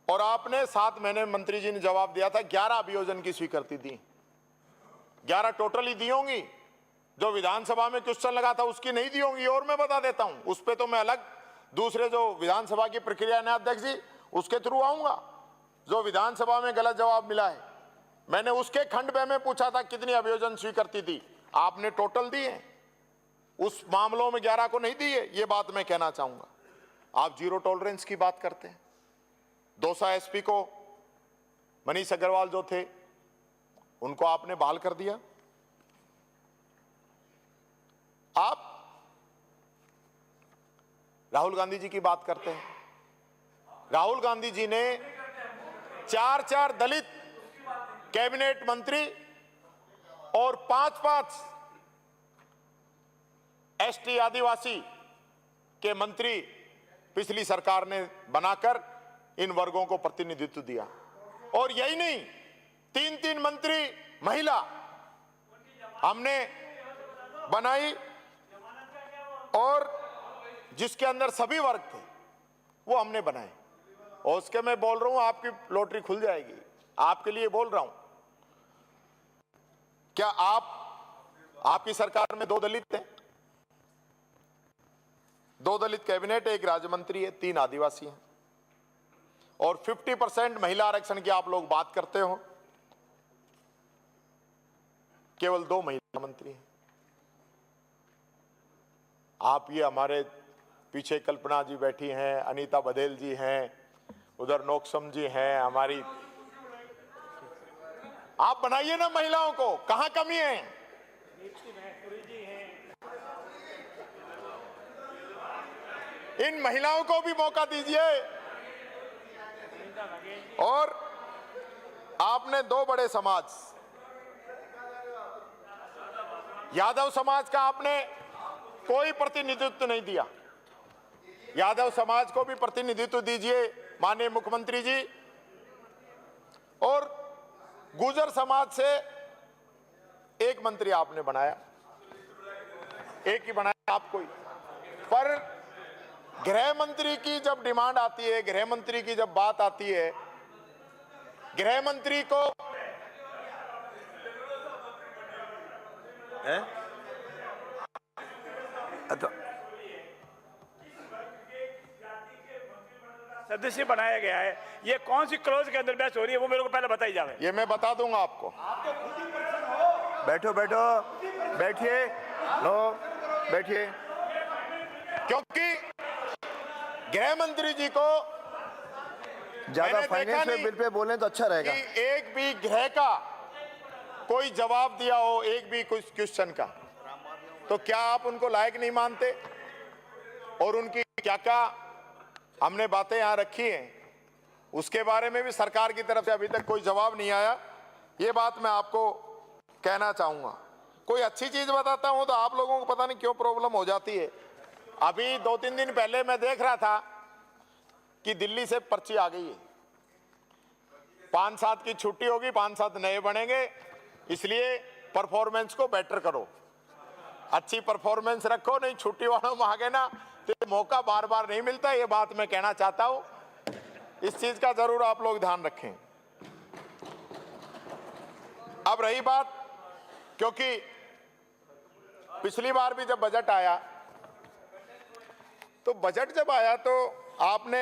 और आपने 7 महीने मंत्री जी ने जवाब दिया था 11 अभियोजन की स्वीकृति दी। 11 टोटली दी होंगी, जो विधानसभा में क्वेश्चन लगा था उसकी नहीं दी होंगी। और मैं बता देता हूं, उस पे तो मैं अलग दूसरे जो विधानसभा की प्रक्रिया है अध्यक्ष जी, उसके थ्रू आऊंगा। जो विधानसभा में गलत जवाब मिला है, मैंने उसके खंड में पूछा था कितनी अभियोजन स्वीकृति दी, आपने टोटल दी है। उस मामलों में 11 को नहीं दी है, ये बात मैं कहना चाहूंगा। आप जीरो टॉलरेंस की बात करते हैं। दौसा एसपी को मनीष अग्रवाल जो थे उनको आपने बहाल कर दिया। आप राहुल गांधी जी की बात करते हैं। राहुल गांधी जी ने 4 दलित कैबिनेट मंत्री और 5 एसटी आदिवासी के मंत्री पिछली सरकार ने बनाकर इन वर्गों को प्रतिनिधित्व दिया। और यही नहीं, 3 मंत्री महिला हमने बनाई, और जिसके अंदर सभी वर्ग थे वो हमने बनाए। और उसके मैं बोल रहा हूं आपकी लॉटरी खुल जाएगी, आपके लिए बोल रहा हूं। क्या आपकी सरकार में 2 दलित हैं? 2 दलित कैबिनेट, 1 राज्य मंत्री है, 3 आदिवासी हैं, और 50% महिला आरक्षण की आप लोग बात करते हो, केवल 2 महिला मंत्री हैं। आप ये हमारे पीछे कल्पना जी बैठी हैं, अनीता बघेल जी हैं, उधर नोकसम जी हैं हमारी। आप बनाइए ना महिलाओं को, कहां कमी है? इन महिलाओं को भी मौका दीजिए। और आपने 2 बड़े समाज, यादव समाज का आपने कोई प्रतिनिधित्व नहीं दिया। यादव समाज को भी प्रतिनिधित्व दीजिए माननीय मुख्यमंत्री जी। और गुर्जर समाज से 1 मंत्री आपने बनाया, 1 ही बनाया आपको ही। पर गृह मंत्री की जब डिमांड आती है, गृह मंत्री की जब बात आती है, गृह मंत्री को सदस्य बनाया गया है। ये कौन सी क्लोज के अंदर बहस हो रही है वो मेरे को पहले बताई जाए। ये मैं बता दूंगा आपको। बैठो बैठिए, लो बैठिए। क्योंकि गृह मंत्री जी को ज्यादा मैंने फाइनेंस देखा में नहीं बिल पे बोलें तो अच्छा रहेगा। कि एक भी गृह का कोई जवाब दिया हो, एक भी कुछ क्वेश्चन का, तो क्या आप उनको लायक नहीं मानते? और उनकी क्या क्या हमने बातें यहां रखी हैं, उसके बारे में भी सरकार की तरफ से अभी तक कोई जवाब नहीं आया। ये बात मैं आपको कहना चाहूंगा। कोई अच्छी चीज बताता हूं तो आप लोगों को पता नहीं क्यों प्रॉब्लम हो जाती है। अभी 2-3 दिन पहले मैं देख रहा था कि दिल्ली से पर्ची आ गई है। 5-7 की छुट्टी होगी, 5-7 नए बनेंगे, इसलिए परफॉर्मेंस को बेटर करो, अच्छी परफॉर्मेंस रखो, नहीं छुट्टी वालों में आगे ना तो मौका बार बार नहीं मिलता। ये बात मैं कहना चाहता हूं, इस चीज का जरूर आप लोग ध्यान रखें। अब रही बात, क्योंकि पिछली बार भी जब बजट आया तो आपने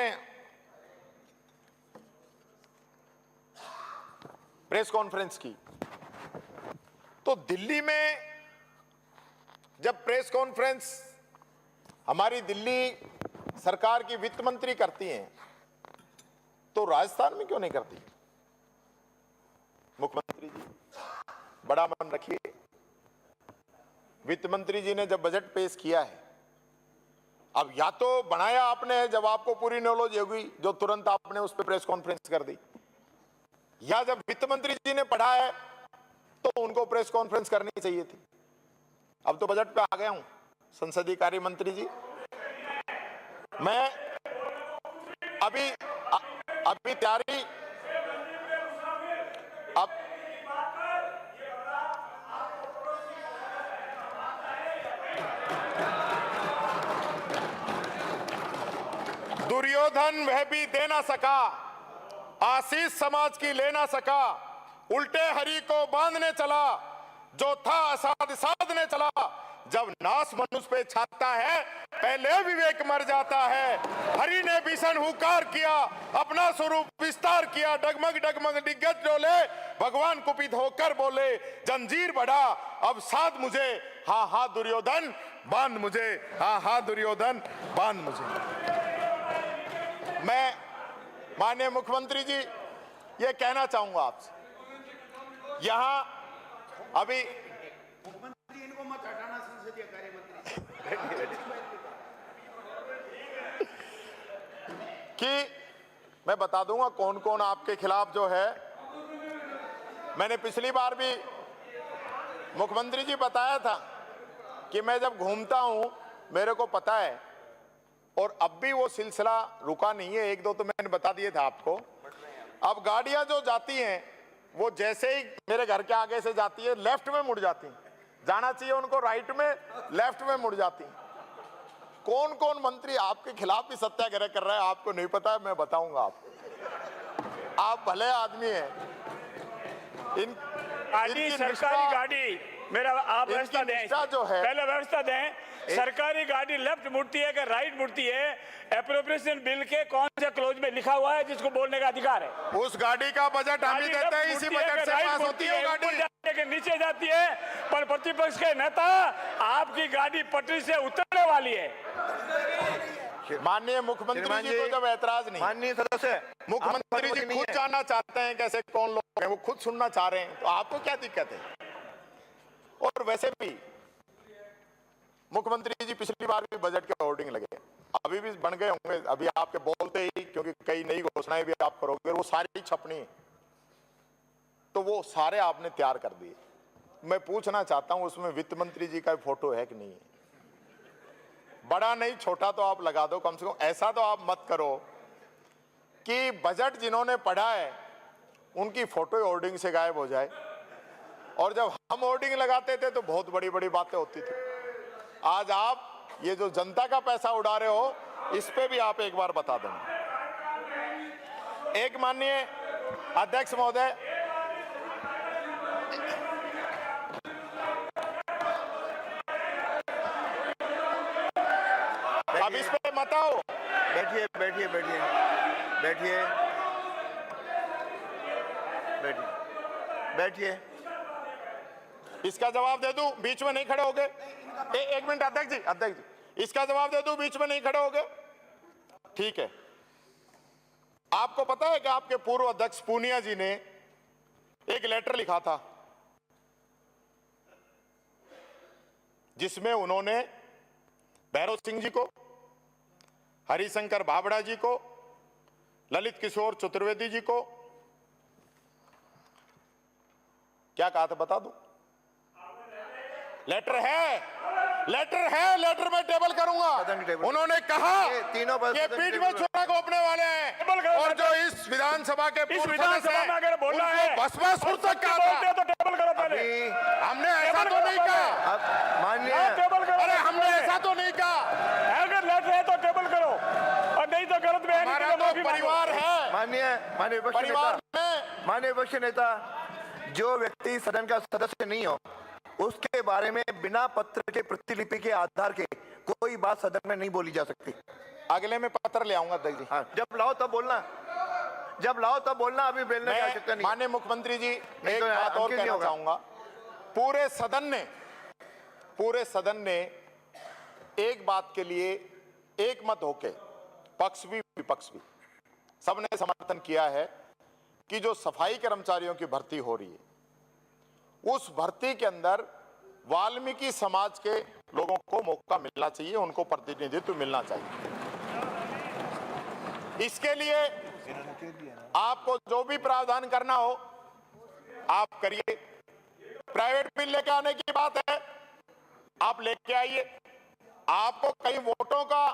प्रेस कॉन्फ्रेंस की, तो दिल्ली में जब प्रेस कॉन्फ्रेंस हमारी दिल्ली सरकार की वित्त मंत्री करती हैं, तो राजस्थान में क्यों नहीं करती? मुख्यमंत्री जी बड़ा मन रखिए, वित्त मंत्री जी ने जब बजट पेश किया है, अब या तो बनाया आपने है जब आपको पूरी नॉलेज होगी, जो तुरंत आपने उस पर प्रेस कॉन्फ्रेंस कर दी, या जब वित्त मंत्री जी ने पढ़ा है तो उनको प्रेस कॉन्फ्रेंस करनी चाहिए थी। अब तो बजट पे आ गया हूं, संसदीय कार्य मंत्री जी, मैं अभी तैयारी, अब दुर्योधन वह भी दे ना सका, आशीष समाज की ले ना सका, उल्टे हरि को बांधने चला, जो था असाध साधने चला, जब नाश मनुष्य पे छाता है पहले विवेक मर जाता है। हरि ने भीषण हुकार किया, अपना स्वरूप विस्तार किया, डगमग डगमग दिग्गज डोले, भगवान कुपित होकर बोले, जंजीर बढ़ा अब साध मुझे, हाँ हाँ दुर्योधन बांध मुझे, हाँ हाँ दुर्योधन बांध मुझे। मैं माननीय मुख्यमंत्री जी ये कहना चाहूंगा आपसे, यहां अभी मुख्यमंत्री इनको मत हटाना, संसदीय कार्य मंत्री कि मैं बता दूंगा कौन कौन आपके खिलाफ जो है। मैंने पिछली बार भी मुख्यमंत्री जी बताया था कि मैं जब घूमता हूं मेरे को पता है, और अब भी वो सिलसिला रुका नहीं है, 1-2 तो मैंने बता दिए था आपको। अब गाड़ियां जो जाती हैं वो जैसे ही मेरे घर के आगे से जाती है लेफ्ट में मुड़ जाती हैं, जाना चाहिए उनको राइट में, लेफ्ट में मुड़ जाती हैं। कौन कौन मंत्री आपके खिलाफ भी सत्याग्रह कर रहा है आपको नहीं पता है, मैं बताऊंगा आपको। आप भले आदमी हैं, गाड़ी सरकारी गाड़ी, मेरा आप व्यवस्था दें, जो है पहले व्यवस्था दें। सरकारी गाड़ी लेफ्ट मुड़ती है कि राइट मुड़ती है, एप्रोप्रिएशन बिल के कौन से क्लोज में लिखा हुआ है जिसको बोलने का अधिकार है? उस गाड़ी का बजट हम ही देते हैं, इसी बजट से पास होती है वो गाड़ी के नीचे जाती है, पर प्रतिपक्ष के नेता आपकी गाड़ी पटरी से उतरने वाली है। माननीय मुख्यमंत्री जी को जब ऐतराज नहीं, माननीय सदस्य, मुख्यमंत्री जी खुद जानना चाहते हैं कैसे कौन लोग हैं, वो खुद सुनना चाह रहे हैं, तो आपको क्या दिक्कत है? और वैसे भी मुख्यमंत्री जी पिछली बार भी बजट के होर्डिंग लगे, अभी भी बन गए होंगे, अभी आपके बोलते ही, क्योंकि कई नई घोषणाएं भी आप करोगे, वो सारी छपनी, तो वो सारे आपने तैयार कर दिए। मैं पूछना चाहता हूं उसमें वित्त मंत्री जी का फोटो है कि नहीं है? बड़ा नहीं छोटा तो आप लगा दो कम से कम। ऐसा तो आप मत करो कि बजट जिन्होंने पढ़ा है उनकी फोटो होर्डिंग से गायब हो जाए, और जब हम होर्डिंग लगाते थे तो बहुत बड़ी बड़ी बातें होती थी। आज आप ये जो जनता का पैसा उड़ा रहे हो, इस पे भी आप एक बार बता दें। एक माननीय अध्यक्ष महोदय, अब इस पे मत आओ। बैठिए बैठिए बैठिए बैठिए बैठिए बैठिए, इसका जवाब दे दूं, बीच में नहीं खड़े होगे? एक मिनट अध्यक्ष जी, इसका जवाब दे दूं, बीच में नहीं खड़े होगे? ठीक है। आपको पता है कि आपके पूर्व अध्यक्ष पूनिया जी ने एक लेटर लिखा था जिसमें उन्होंने भैरव सिंह जी को, हरिशंकर बाबड़ा जी को, ललित किशोर चतुर्वेदी जी को क्या कहा था बता दूं? लेटर है, लेटर है, लेटर में टेबल करूंगा। सदन की टेबल। उन्होंने कहा ये तीनों पर कि सदन की पीठ टेबल में पर। छुरा घोंपने वाले टेबल हैं करो, और जो इस विधानसभा के इस पूर्व विधानसभा सदस्य में अगर बोला है उनको भस्मासुर तक कहा बोलते हैं था। तो टेबल करो पहले। अभी हमने ऐसा टेबल तो करो नहीं पहले। कहा। अब माननीय हाँ, टेबल करो। अरे हमने ऐसा तो नहीं कहा। अगर लेटर है तो टेबल करो और नहीं तो गलत बयानी के हमारा लिए तो माफी मांगो। परिवार है। माननीय विपक्ष परिवार नेता, में माननीय विपक्ष नेता, जो व्यक्ति सदन का सदस्य नहीं हो उसके बारे में बिना पत्र के प्रतिलिपि के आधार के कोई बात सदन में नहीं बोली जा सकती। अगले में पत्र ले आऊंगा अध्यक्ष जी। हाँ, जब लाओ तब बोलना, जब लाओ तब बोलना, अभी बेलने की आवश्यकता मैं नहीं। माननीय मुख्यमंत्री जी नहीं एक तो बात और अंकित नहीं कहना होगा। चाहूंगा। पूरे सदन ने एक बात के लिए एक मत होके, पक्ष भी विपक्ष भी, सबने समर्थन किया है कि जो सफाई कर्मचारियों की भर्ती हो रही है उस भर्ती के अंदर वाल्मीकि समाज के लोगों को मौका मिलना चाहिए, उनको प्रतिनिधित्व मिलना चाहिए। इसके लिए आपको जो भी प्रावधान करना हो आप करिए। प्राइवेट बिल लेके आने की बात है, आप लेके आइए। आपको कई वोटों का,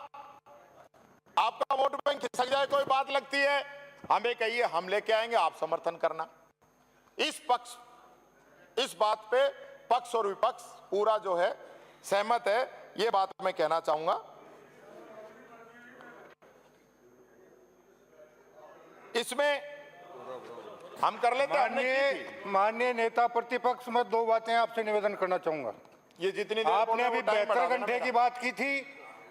आपका वोट बैंक खिसक जाए कोई बात लगती है, हमें कहिए, हम लेके आएंगे, आप समर्थन करना। इस बात पे पक्ष और विपक्ष पूरा जो है सहमत है, ये बात मैं कहना चाहूंगा। इसमें हम कर लेते हैं, हमने की थी। माननीय नेता प्रतिपक्ष, मैं दो बातें आपसे निवेदन करना चाहूंगा। ये जितनी देर आपने बोले अभी वो टाइम 72 बढ़ा देना घंटे मेरा। की बात की थी,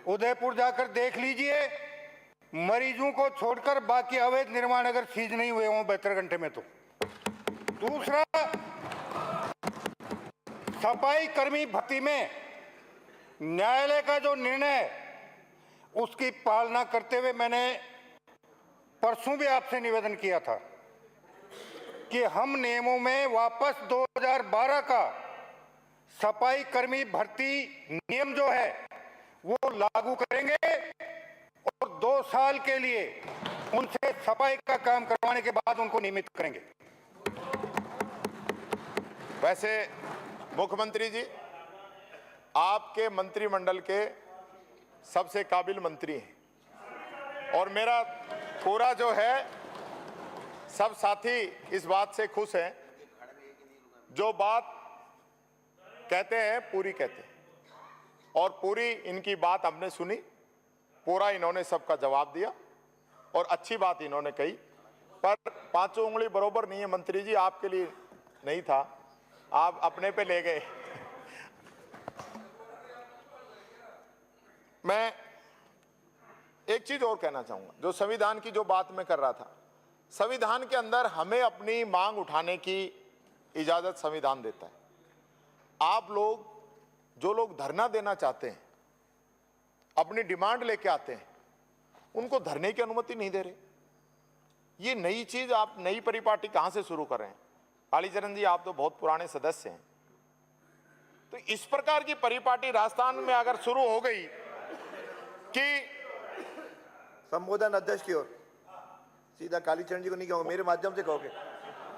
उदयपुर जाकर देख लीजिए, मरीजों को छोड़कर बाकी अवैध निर्माण अगर सीज नहीं हुए हों 72 घंटे में तो। दूसरा, सफाई कर्मी भर्ती में न्यायालय का जो निर्णय है उसकी पालना करते हुए मैंने परसों भी आपसे निवेदन किया था कि हम नियमों में वापस 2012 का सफाई कर्मी भर्ती नियम जो है वो लागू करेंगे और 2 साल के लिए उनसे सफाई का काम करवाने के बाद उनको नियमित करेंगे। वैसे मुख्यमंत्री जी, आपके मंत्रिमंडल के सबसे काबिल मंत्री हैं और मेरा पूरा जो है सब साथी इस बात से खुश हैं, जो बात कहते हैं पूरी कहते हैं और पूरी इनकी बात हमने सुनी, पूरा इन्होंने सबका जवाब दिया और अच्छी बात इन्होंने कही। पर पांचों उंगली बरोबर नहीं है मंत्री जी, आपके लिए नहीं था, आप अपने पे ले गए। मैं एक चीज और कहना चाहूंगा, जो संविधान की जो बात मैं कर रहा था, संविधान के अंदर हमें अपनी मांग उठाने की इजाजत संविधान देता है। आप लोग, जो लोग धरना देना चाहते हैं, अपनी डिमांड लेके आते हैं, उनको धरने की अनुमति नहीं दे रहे। ये नई चीज, आप नई परिपाटी कहां से शुरू कर रहे हैं? कालीचरण जी, आप तो बहुत पुराने सदस्य हैं, तो इस प्रकार की परिपाटी राजस्थान में अगर शुरू हो गई कि संबोधन अध्यक्ष की ओर, सीधा कालीचरण जी को नहीं कहूंगा, मेरे माध्यम से कहोगे।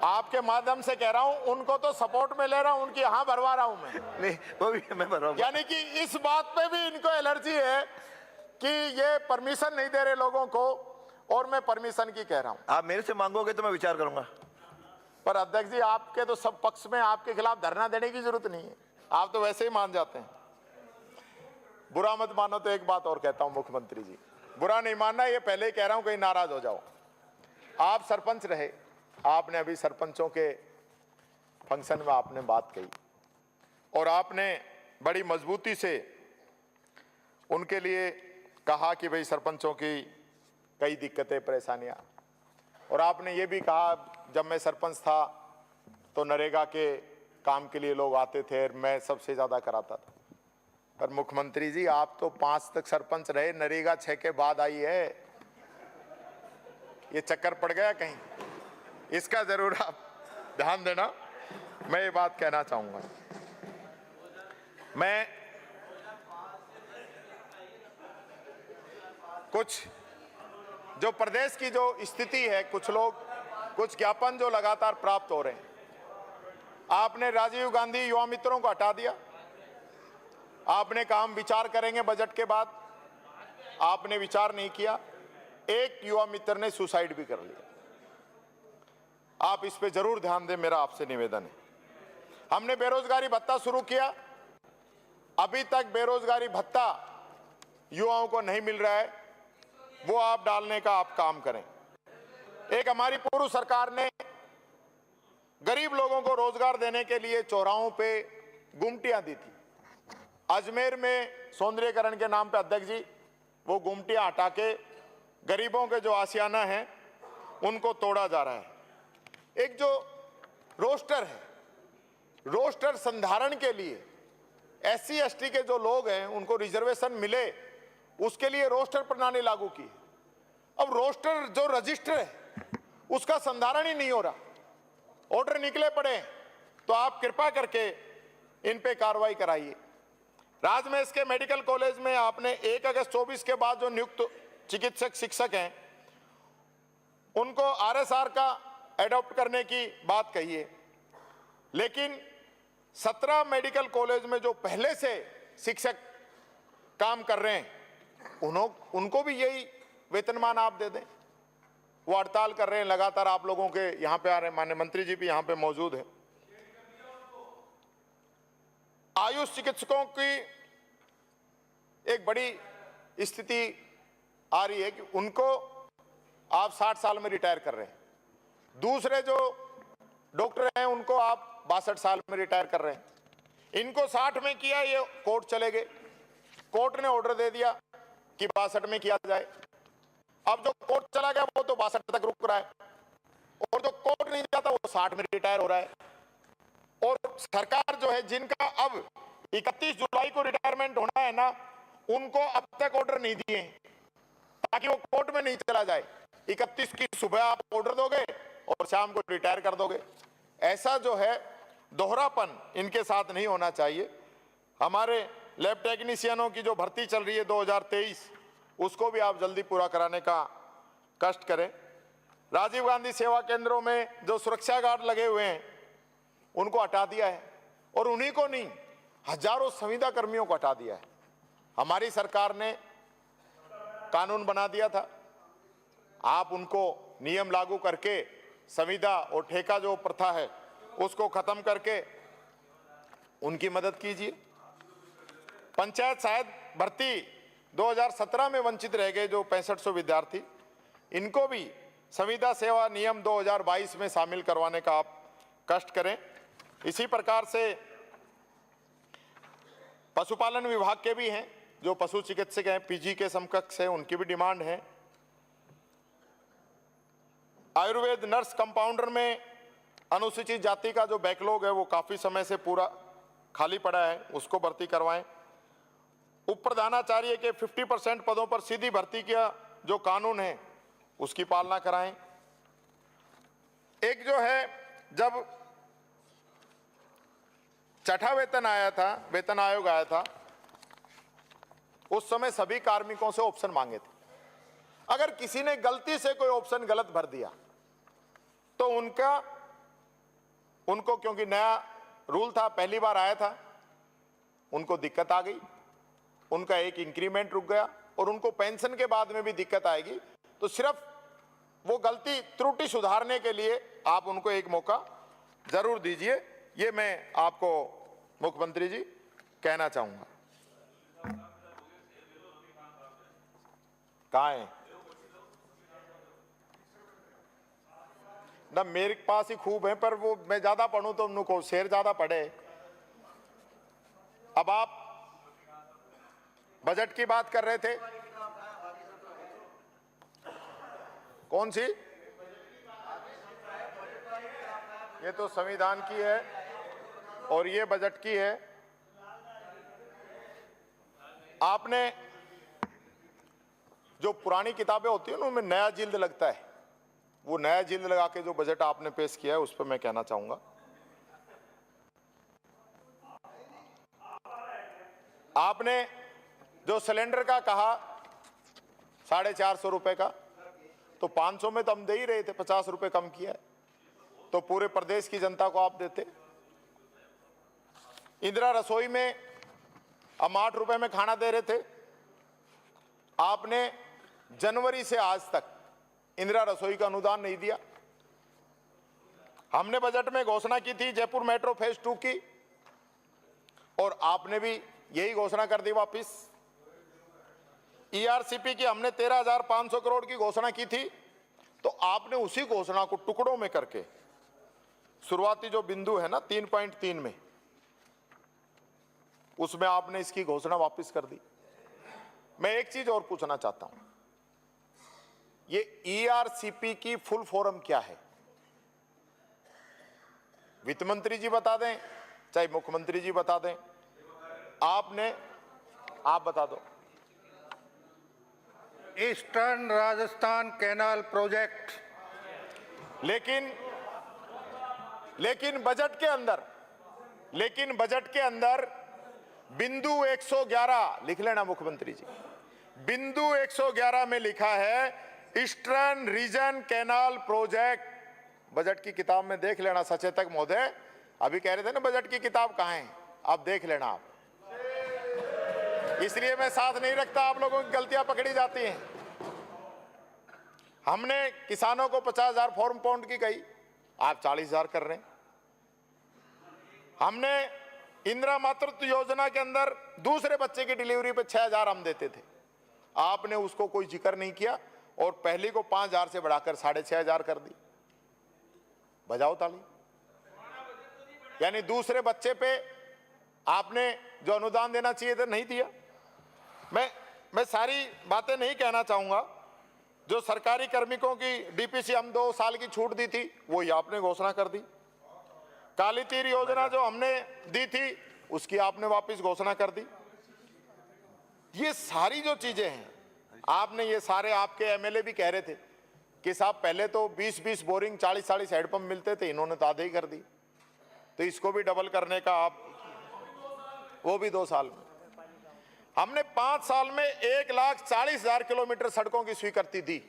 आपके माध्यम से कह रहा हूं, उनको तो सपोर्ट में ले रहा हूं, उनकी यहां भरवा रहा हूं मैं। नहीं, वो भी मैं भर रहा हूँ। यानी कि इस बात पे भी इनको एलर्जी है कि ये परमिशन नहीं दे रहे लोगों को और मैं परमिशन की कह रहा हूं। आप मेरे से मांगोगे तो मैं विचार करूंगा। पर अध्यक्ष जी, आपके तो सब पक्ष में आपके खिलाफ धरना देने की जरूरत नहीं है, आप तो वैसे ही मान जाते हैं। बुरा मत मानो तो एक बात और कहता हूं मुख्यमंत्री जी, बुरा नहीं मानना, ये पहले ही कह रहा हूं, कहीं नाराज हो जाओ। आप सरपंच रहे, आपने अभी सरपंचों के फंक्शन में आपने बात कही और आपने बड़ी मजबूती से उनके लिए कहा कि भाई सरपंचों की कई दिक्कतें परेशानियां, और आपने ये भी कहा जब मैं सरपंच था तो नरेगा के काम के लिए लोग आते थे, मैं सबसे ज्यादा कराता था। पर मुख्यमंत्री जी, आप तो 5 तक सरपंच रहे, नरेगा 6 के बाद आई है, ये चक्कर पड़ गया कहीं, इसका जरूर आप ध्यान देना। मैं ये बात कहना चाहूंगा। मैं कुछ जो प्रदेश की जो स्थिति है, कुछ ज्ञापन जो लगातार प्राप्त हो रहे हैं, आपने राजीव गांधी युवा मित्रों को हटा दिया, आपने काम विचार करेंगे बजट के बाद, आपने विचार नहीं किया। एक युवा मित्र ने सुसाइड भी कर लिया। आप इस पे जरूर ध्यान दें, मेरा आपसे निवेदन है। हमने बेरोजगारी भत्ता शुरू किया, अभी तक बेरोजगारी भत्ता युवाओं को नहीं मिल रहा है, वो आप डालने का आप काम करें। एक हमारी पूर्व सरकार ने गरीब लोगों को रोजगार देने के लिए चौराहों पे गुमटियां दी थी। अजमेर में सौंदर्यीकरण के नाम पे अध्यक्ष जी वो गुमटियां हटा के गरीबों के जो आशियाना हैं उनको तोड़ा जा रहा है। एक जो रोस्टर है, रोस्टर संधारण के लिए SC ST के जो लोग हैं उनको रिजर्वेशन मिले, उसके लिए रोस्टर प्रणाली लागू की। अब रोस्टर जो रजिस्टर है उसका संधारण ही नहीं हो रहा, ऑर्डर निकले पड़े, तो आप कृपा करके इन पे कार्रवाई कराइए। राजमहेश के मेडिकल कॉलेज में आपने 1 अगस्त 24 के बाद जो नियुक्त चिकित्सक शिक्षक हैं उनको RSR का एडॉप्ट करने की बात कही है, लेकिन 17 मेडिकल कॉलेज में जो पहले से शिक्षक काम कर रहे हैं उनको भी यही वेतनमान आप दे दें। वो हड़ताल कर रहे हैं लगातार, आप लोगों के यहां पे आ रहे हैं, माननीय मंत्री जी भी यहां पे मौजूद हैं। आयुष चिकित्सकों की एक बड़ी स्थिति आ रही है कि उनको आप 60 साल में रिटायर कर रहे हैं, दूसरे जो डॉक्टर हैं उनको आप 62 साल में रिटायर कर रहे हैं। इनको 60 में किया, ये कोर्ट चले गए, कोर्ट ने ऑर्डर दे दिया कि 62 में किया जाए। अब जो कोर्ट चला गया वो तो 62 तक रुक रहा है, और जो कोर्ट नहीं जाता वो 60 में रिटायर हो रहा है। और सरकार जो है जिनका अब 31 जुलाई को रिटायरमेंट होना है ना, उनको अब तक ऑर्डर नहीं दिए ताकि वो कोर्ट में नहीं चला जाए। 31 की सुबह आप ऑर्डर दोगे और शाम को रिटायर कर दोगे। ऐसा जो है दोहरापन इनके साथ नहीं होना चाहिए। हमारे लैब टेक्नीशियनों की जो भर्ती चल रही है 2023, उसको भी आप जल्दी पूरा कराने का कष्ट करें। राजीव गांधी सेवा केंद्रों में जो सुरक्षा गार्ड लगे हुए हैं उनको हटा दिया है, और उन्हीं को नहीं, हजारों संविदा कर्मियों को हटा दिया है। हमारी सरकार ने कानून बना दिया था, आप उनको नियम लागू करके संविदा और ठेका जो प्रथा है उसको खत्म करके उनकी मदद कीजिए। पंचायत सहायक भर्ती 2017 में वंचित रह गए जो 6500 विद्यार्थी, इनको भी संविदा सेवा नियम 2022 में शामिल करवाने का आप कष्ट करें। इसी प्रकार से पशुपालन विभाग के भी हैं जो पशु चिकित्सक हैं, PG के समकक्ष है, उनकी भी डिमांड है। आयुर्वेद नर्स कंपाउंडर में अनुसूचित जाति का जो बैकलॉग है वो काफी समय से पूरा खाली पड़ा है, उसको भर्ती करवाएं। उप प्रधानाचार्य के 50% पदों पर सीधी भर्ती का जो कानून है उसकी पालना कराएं। एक जो है, जब छठा वेतन आया था, वेतन आयोग आया था, उस समय सभी कार्मिकों से ऑप्शन मांगे थे। अगर किसी ने गलती से कोई ऑप्शन गलत भर दिया तो उनको क्योंकि नया रूल था, पहली बार आया था, उनको दिक्कत आ गई, उनका एक इंक्रीमेंट रुक गया और उनको पेंशन के बाद में भी दिक्कत आएगी। तो सिर्फ वो गलती त्रुटि सुधारने के लिए आप उनको एक मौका जरूर दीजिए, ये मैं आपको मुख्यमंत्री जी कहना चाहूंगा। कहाँ है ना, मेरे पास ही खूब है, पर वो मैं ज्यादा पढ़ूं तो उनको शेर ज्यादा पढ़े। अब आप बजट की बात कर रहे थे, कौन सी? ये तो संविधान की है और ये बजट की है। आपने जो पुरानी किताबें होती है ना उनमें नया जिल्द लगता है, वो नया जिल्द लगा के जो बजट आपने पेश किया है उस पर मैं कहना चाहूंगा। आपने जो सिलेंडर का कहा 450 रुपए का, तो 500 में तो हम दे ही रहे थे, 50 रुपए कम किया है, तो पूरे प्रदेश की जनता को आप देते। इंदिरा रसोई में हम 8 रुपए में खाना दे रहे थे। आपने जनवरी से आज तक इंदिरा रसोई का अनुदान नहीं दिया। हमने बजट में घोषणा की थी जयपुर मेट्रो फेज 2 की, और आपने भी यही घोषणा कर दी वापिस। ईआरसीपी की हमने 13,500 करोड़ की घोषणा की थी, तो आपने उसी घोषणा को टुकड़ों में करके शुरुआती जो बिंदु है ना 3.3 में, उसमें आपने इसकी घोषणा वापस कर दी। मैं एक चीज और पूछना चाहता हूं, ये ईआरसीपी की फुल फॉर्म क्या है? वित्त मंत्री जी बता दें, चाहे मुख्यमंत्री जी बता दें, आप बता दो। Eastern Rajasthan canal project. लेकिन बजट के अंदर बिंदु 111 लिख लेना मुख्यमंत्री जी, बिंदु 111 में लिखा है eastern region canal project. Budget की किताब में देख लेना सचेतक महोदय, अभी कह रहे थे ना बजट की किताब कहां है, अब देख लेना आप। इसलिए मैं साथ नहीं रखता, आप लोगों की गलतियां पकड़ी जाती हैं। हमने किसानों को 50,000 फॉर्म पाउंड की कही, आप 40,000 कर रहे हैं। हमने इंदिरा मातृत्व योजना के अंदर दूसरे बच्चे की डिलीवरी पे 6,000 हम देते थे, आपने उसको कोई जिक्र नहीं किया और पहली को 5,000 से बढ़ाकर 6,500 कर दी। बजाओ ताली। यानी दूसरे बच्चे पे आपने जो अनुदान देना चाहिए था नहीं दिया। मैं सारी बातें नहीं कहना चाहूंगा। जो सरकारी कार्मिकों की डीपीसी हम 2 साल की छूट दी थी, वो ही आपने घोषणा कर दी। काली तीर योजना जो हमने दी थी, उसकी आपने वापस घोषणा कर दी। ये सारी जो चीजें हैं, आपने ये सारे, आपके एमएलए भी कह रहे थे कि साहब पहले तो 20-20 बोरिंग 40-40 हैंडपंप मिलते थे, इन्होंने तो आधे ही कर दी, तो इसको भी डबल करने का आप, वो भी 2 साल में। हमने 5 साल में 1,40,000 किलोमीटर सड़कों की स्वीकृति दी।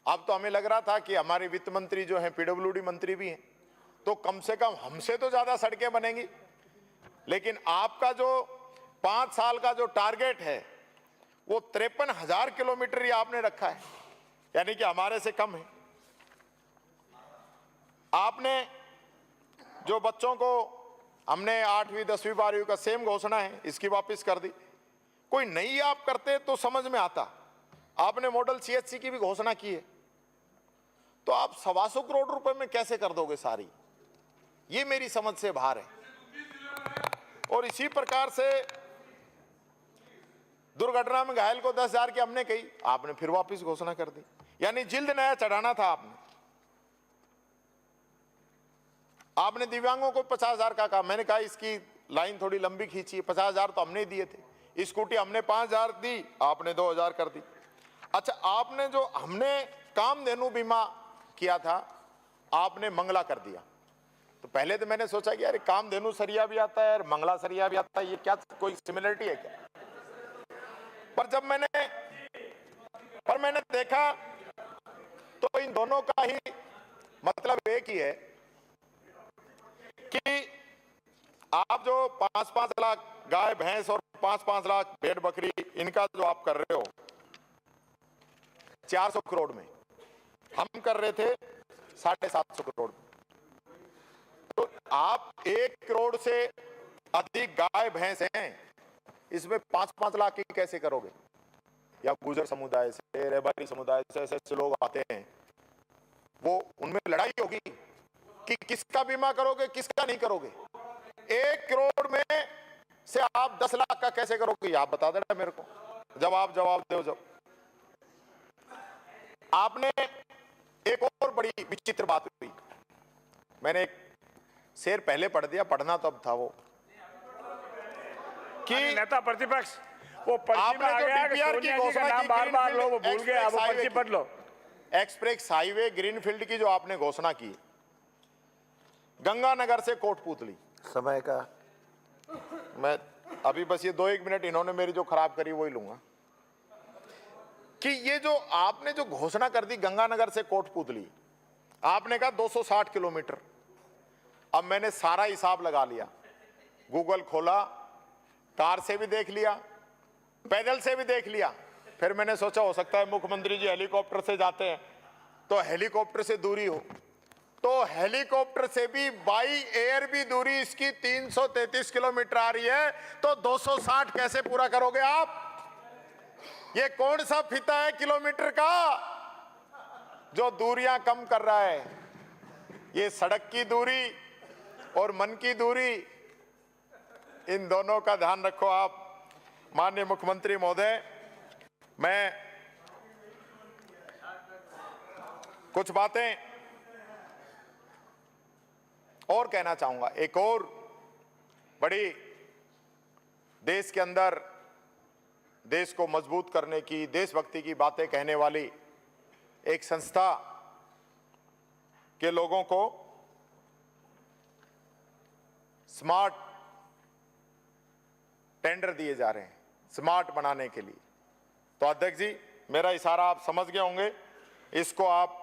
अब तो हमें लग रहा था कि हमारे वित्त मंत्री जो हैं, पीडब्ल्यूडी मंत्री भी हैं, तो कम से कम हमसे तो ज्यादा सड़कें बनेंगी। लेकिन आपका जो 5 साल का जो टारगेट है वो 53,000 किलोमीटर ही आपने रखा है, यानी कि हमारे से कम है। आपने जो बच्चों को हमने 8वीं 10वीं 12वीं का सेम घोषणा है, इसकी वापस कर दी। कोई नई आप करते तो समझ में आता। आपने मॉडल सीएचसी की भी घोषणा की है, तो आप 125 करोड़ रुपए में कैसे कर दोगे सारी? ये मेरी समझ से बाहर है। और इसी प्रकार से दुर्घटना में घायल को 10,000 की हमने कही, आपने फिर वापस घोषणा कर दी। यानी जिल्द नया चढ़ाना था आपने। आपने दिव्यांगों को 50,000 का कहा, मैंने कहा इसकी लाइन थोड़ी लंबी खींची, 50,000 तो हमने दिए थे। स्कूटी हमने 5,000 दी, आपने 2,000 कर दी। अच्छा, आपने जो हमने कामधेनु बीमा किया था, आपने मंगला कर दिया। तो पहले तो मैंने सोचा कि यार कामधेनु सरिया भी आता है और मंगला सरिया भी आता है, ये क्या कोई सिमिलरिटी है क्या? पर मैंने देखा तो इन दोनों का ही मतलब एक ही है कि आप जो 5-5 लाख गाय भैंस और 5-5 लाख भेड़ बकरी, इनका जो आप कर रहे हो 400 करोड़ में, हम कर रहे थे 750 करोड़ में। तो आप 1 करोड़ से अधिक गाय भैंस हैं, इसमें 5-5 लाख की कैसे करोगे? या गुजर समुदाय से, रेबारी समुदाय से ऐसे लोग आते हैं, वो उनमें लड़ाई होगी कि किसका बीमा करोगे किसका नहीं करोगे। 1 करोड़ में से आप 10 लाख का कैसे करोगे? आप बता देना मेरे को, जवाब दो। जब आपने एक और बड़ी विचित्र बात हुई, मैंने एक शेर पहले पढ़ दिया, पढ़ना तो अब था वो कि नेता प्रतिपक्ष वो पर्ची में आपने आ जो गया कि डीपीआर की सोनिया जी का घोषणा नाम की, बार-बार लोग भूल गए, अब वो पर्ची पढ़ लो। एक्सप्रेस हाईवे ग्रीनफील्ड की जो आपने घोषणा की, गंगानगर से कोटपुतली, समय का मैं अभी बस ये 2-1 मिनट इन्होंने मेरी जो खराब करी वही लूंगा कि ये जो आपने जो घोषणा कर दी गंगानगर से कोटपुतली, आपने कहा 260 किलोमीटर। अब मैंने सारा हिसाब लगा लिया, गूगल खोला, कार से भी देख लिया, पैदल से भी देख लिया। फिर मैंने सोचा हो सकता है मुख्यमंत्री जी हेलीकॉप्टर से जाते हैं तो हेलीकॉप्टर से दूरी हो, तो हेलीकॉप्टर से भी बाई एयर भी दूरी इसकी 333 किलोमीटर आ रही है, तो 260 कैसे पूरा करोगे आप? ये कौन सा फीता है किलोमीटर का जो दूरियां कम कर रहा है? ये सड़क की दूरी और मन की दूरी, इन दोनों का ध्यान रखो आप। माननीय मुख्यमंत्री महोदय, मैं कुछ बातें और कहना चाहूंगा। एक और बड़ी देश के अंदर देश को मजबूत करने की, देशभक्ति की बातें कहने वाली एक संस्था के लोगों को स्मार्ट टेंडर दिए जा रहे हैं स्मार्ट बनाने के लिए। तो अध्यक्ष जी, मेरा इशारा आप समझ गए होंगे, इसको आप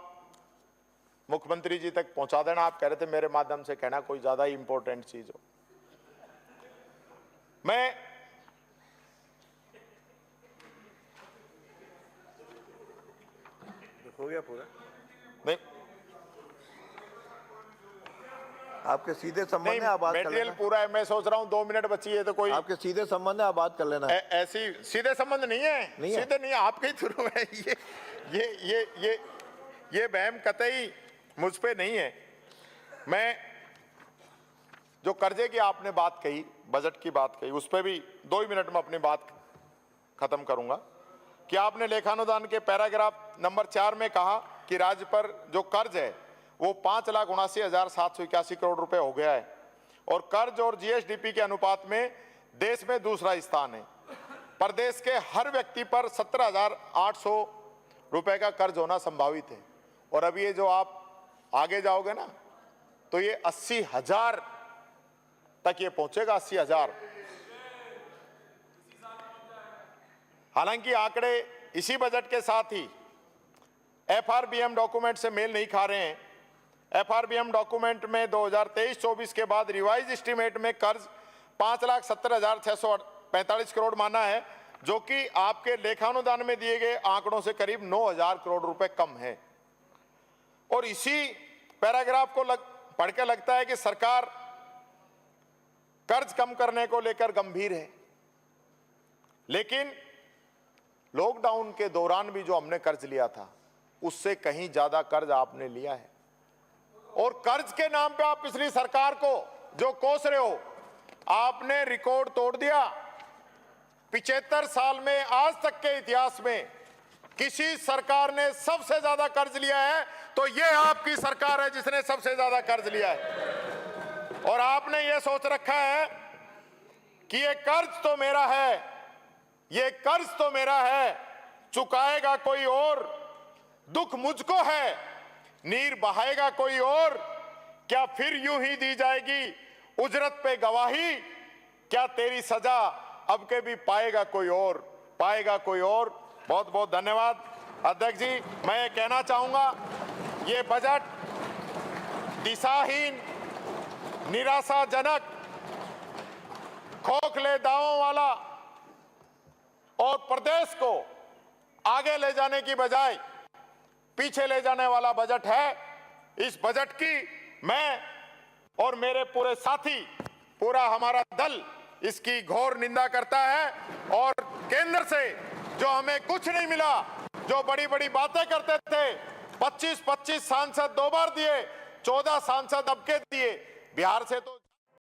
मुख्यमंत्री जी तक पहुंचा देना। आप कह रहे थे मेरे माध्यम से कहना कोई ज्यादा ही इंपॉर्टेंट चीज हो। मैं हो गया पूरा? नहीं, आपके सीधे संबंध में आप बात कर मटेरियल लेना। पूरा है। मैं सोच रहा हूं 2 मिनट बची है तो कोई आपके सीधे संबंध में आप बात कर लेना। ऐसी सीधे संबंध नहीं है, नहीं है? सीधे नहीं है, आपके ही थ्रू है। ये बहम कतई मुझ पे नहीं है। मैं जो कर्जे की आपने बात कही, बजट की बात कही, उस पर भी 2 ही मिनट में अपनी बात खत्म करूंगा कि आपने लेखानुदान के पैराग्राफ नंबर 4 में कहा कि राज्य पर जो कर्ज है वो 5,79,781 करोड़ रुपए हो गया है और कर्ज और जीएसडीपी के अनुपात में देश में दूसरा स्थान है। प्रदेश के हर व्यक्ति पर 17,800 रुपए का कर्ज होना संभावित है। और अब ये जो आप आगे जाओगे ना तो ये 80,000 तक ये पहुंचेगा, 80,000। हालांकि आंकड़े इसी बजट के साथ ही एफआरबीएम डॉक्यूमेंट से मेल नहीं खा रहे हैं। एफआरबीएम डॉक्यूमेंट में 2023-24 के बाद रिवाइज एस्टीमेट में कर्ज 5,70,645 करोड़ माना है, जो कि आपके लेखानुदान में दिए गए आंकड़ों से करीब 9,000 करोड़ रुपए कम है। और इसी पैराग्राफ को पढ़ के लगता है कि सरकार कर्ज कम करने को लेकर गंभीर है, लेकिन लॉकडाउन के दौरान भी जो हमने कर्ज लिया था उससे कहीं ज्यादा कर्ज आपने लिया है। और कर्ज के नाम पे आप पिछली सरकार को जो कोस रहे हो, आपने रिकॉर्ड तोड़ दिया। 75 साल में आज तक के इतिहास में किसी सरकार ने सबसे ज्यादा कर्ज लिया है तो ये आपकी सरकार है जिसने सबसे ज्यादा कर्ज लिया है। और आपने ये सोच रखा है कि ये कर्ज तो मेरा है, ये कर्ज तो मेरा है, चुकाएगा कोई और, दुख मुझको है, नीर बहाएगा कोई और, क्या फिर यूं ही दी जाएगी उजरत पे गवाही, क्या तेरी सजा अब के भी पाएगा कोई और, पाएगा कोई और। बहुत बहुत धन्यवाद अध्यक्ष जी। मैं ये कहना चाहूंगा, ये बजट दिशाहीन, निराशाजनक, खोखले दावों वाला और प्रदेश को आगे ले जाने की बजाय पीछे ले जाने वाला बजट है। इस बजट की मैं और मेरे पूरे साथी, पूरा हमारा दल इसकी घोर निंदा करता है। और केंद्र से जो हमें कुछ नहीं मिला, जो बड़ी बड़ी बातें करते थे, 25-25 सांसद 2 बार दिए, 14 सांसद अब के दिए, बिहार से तो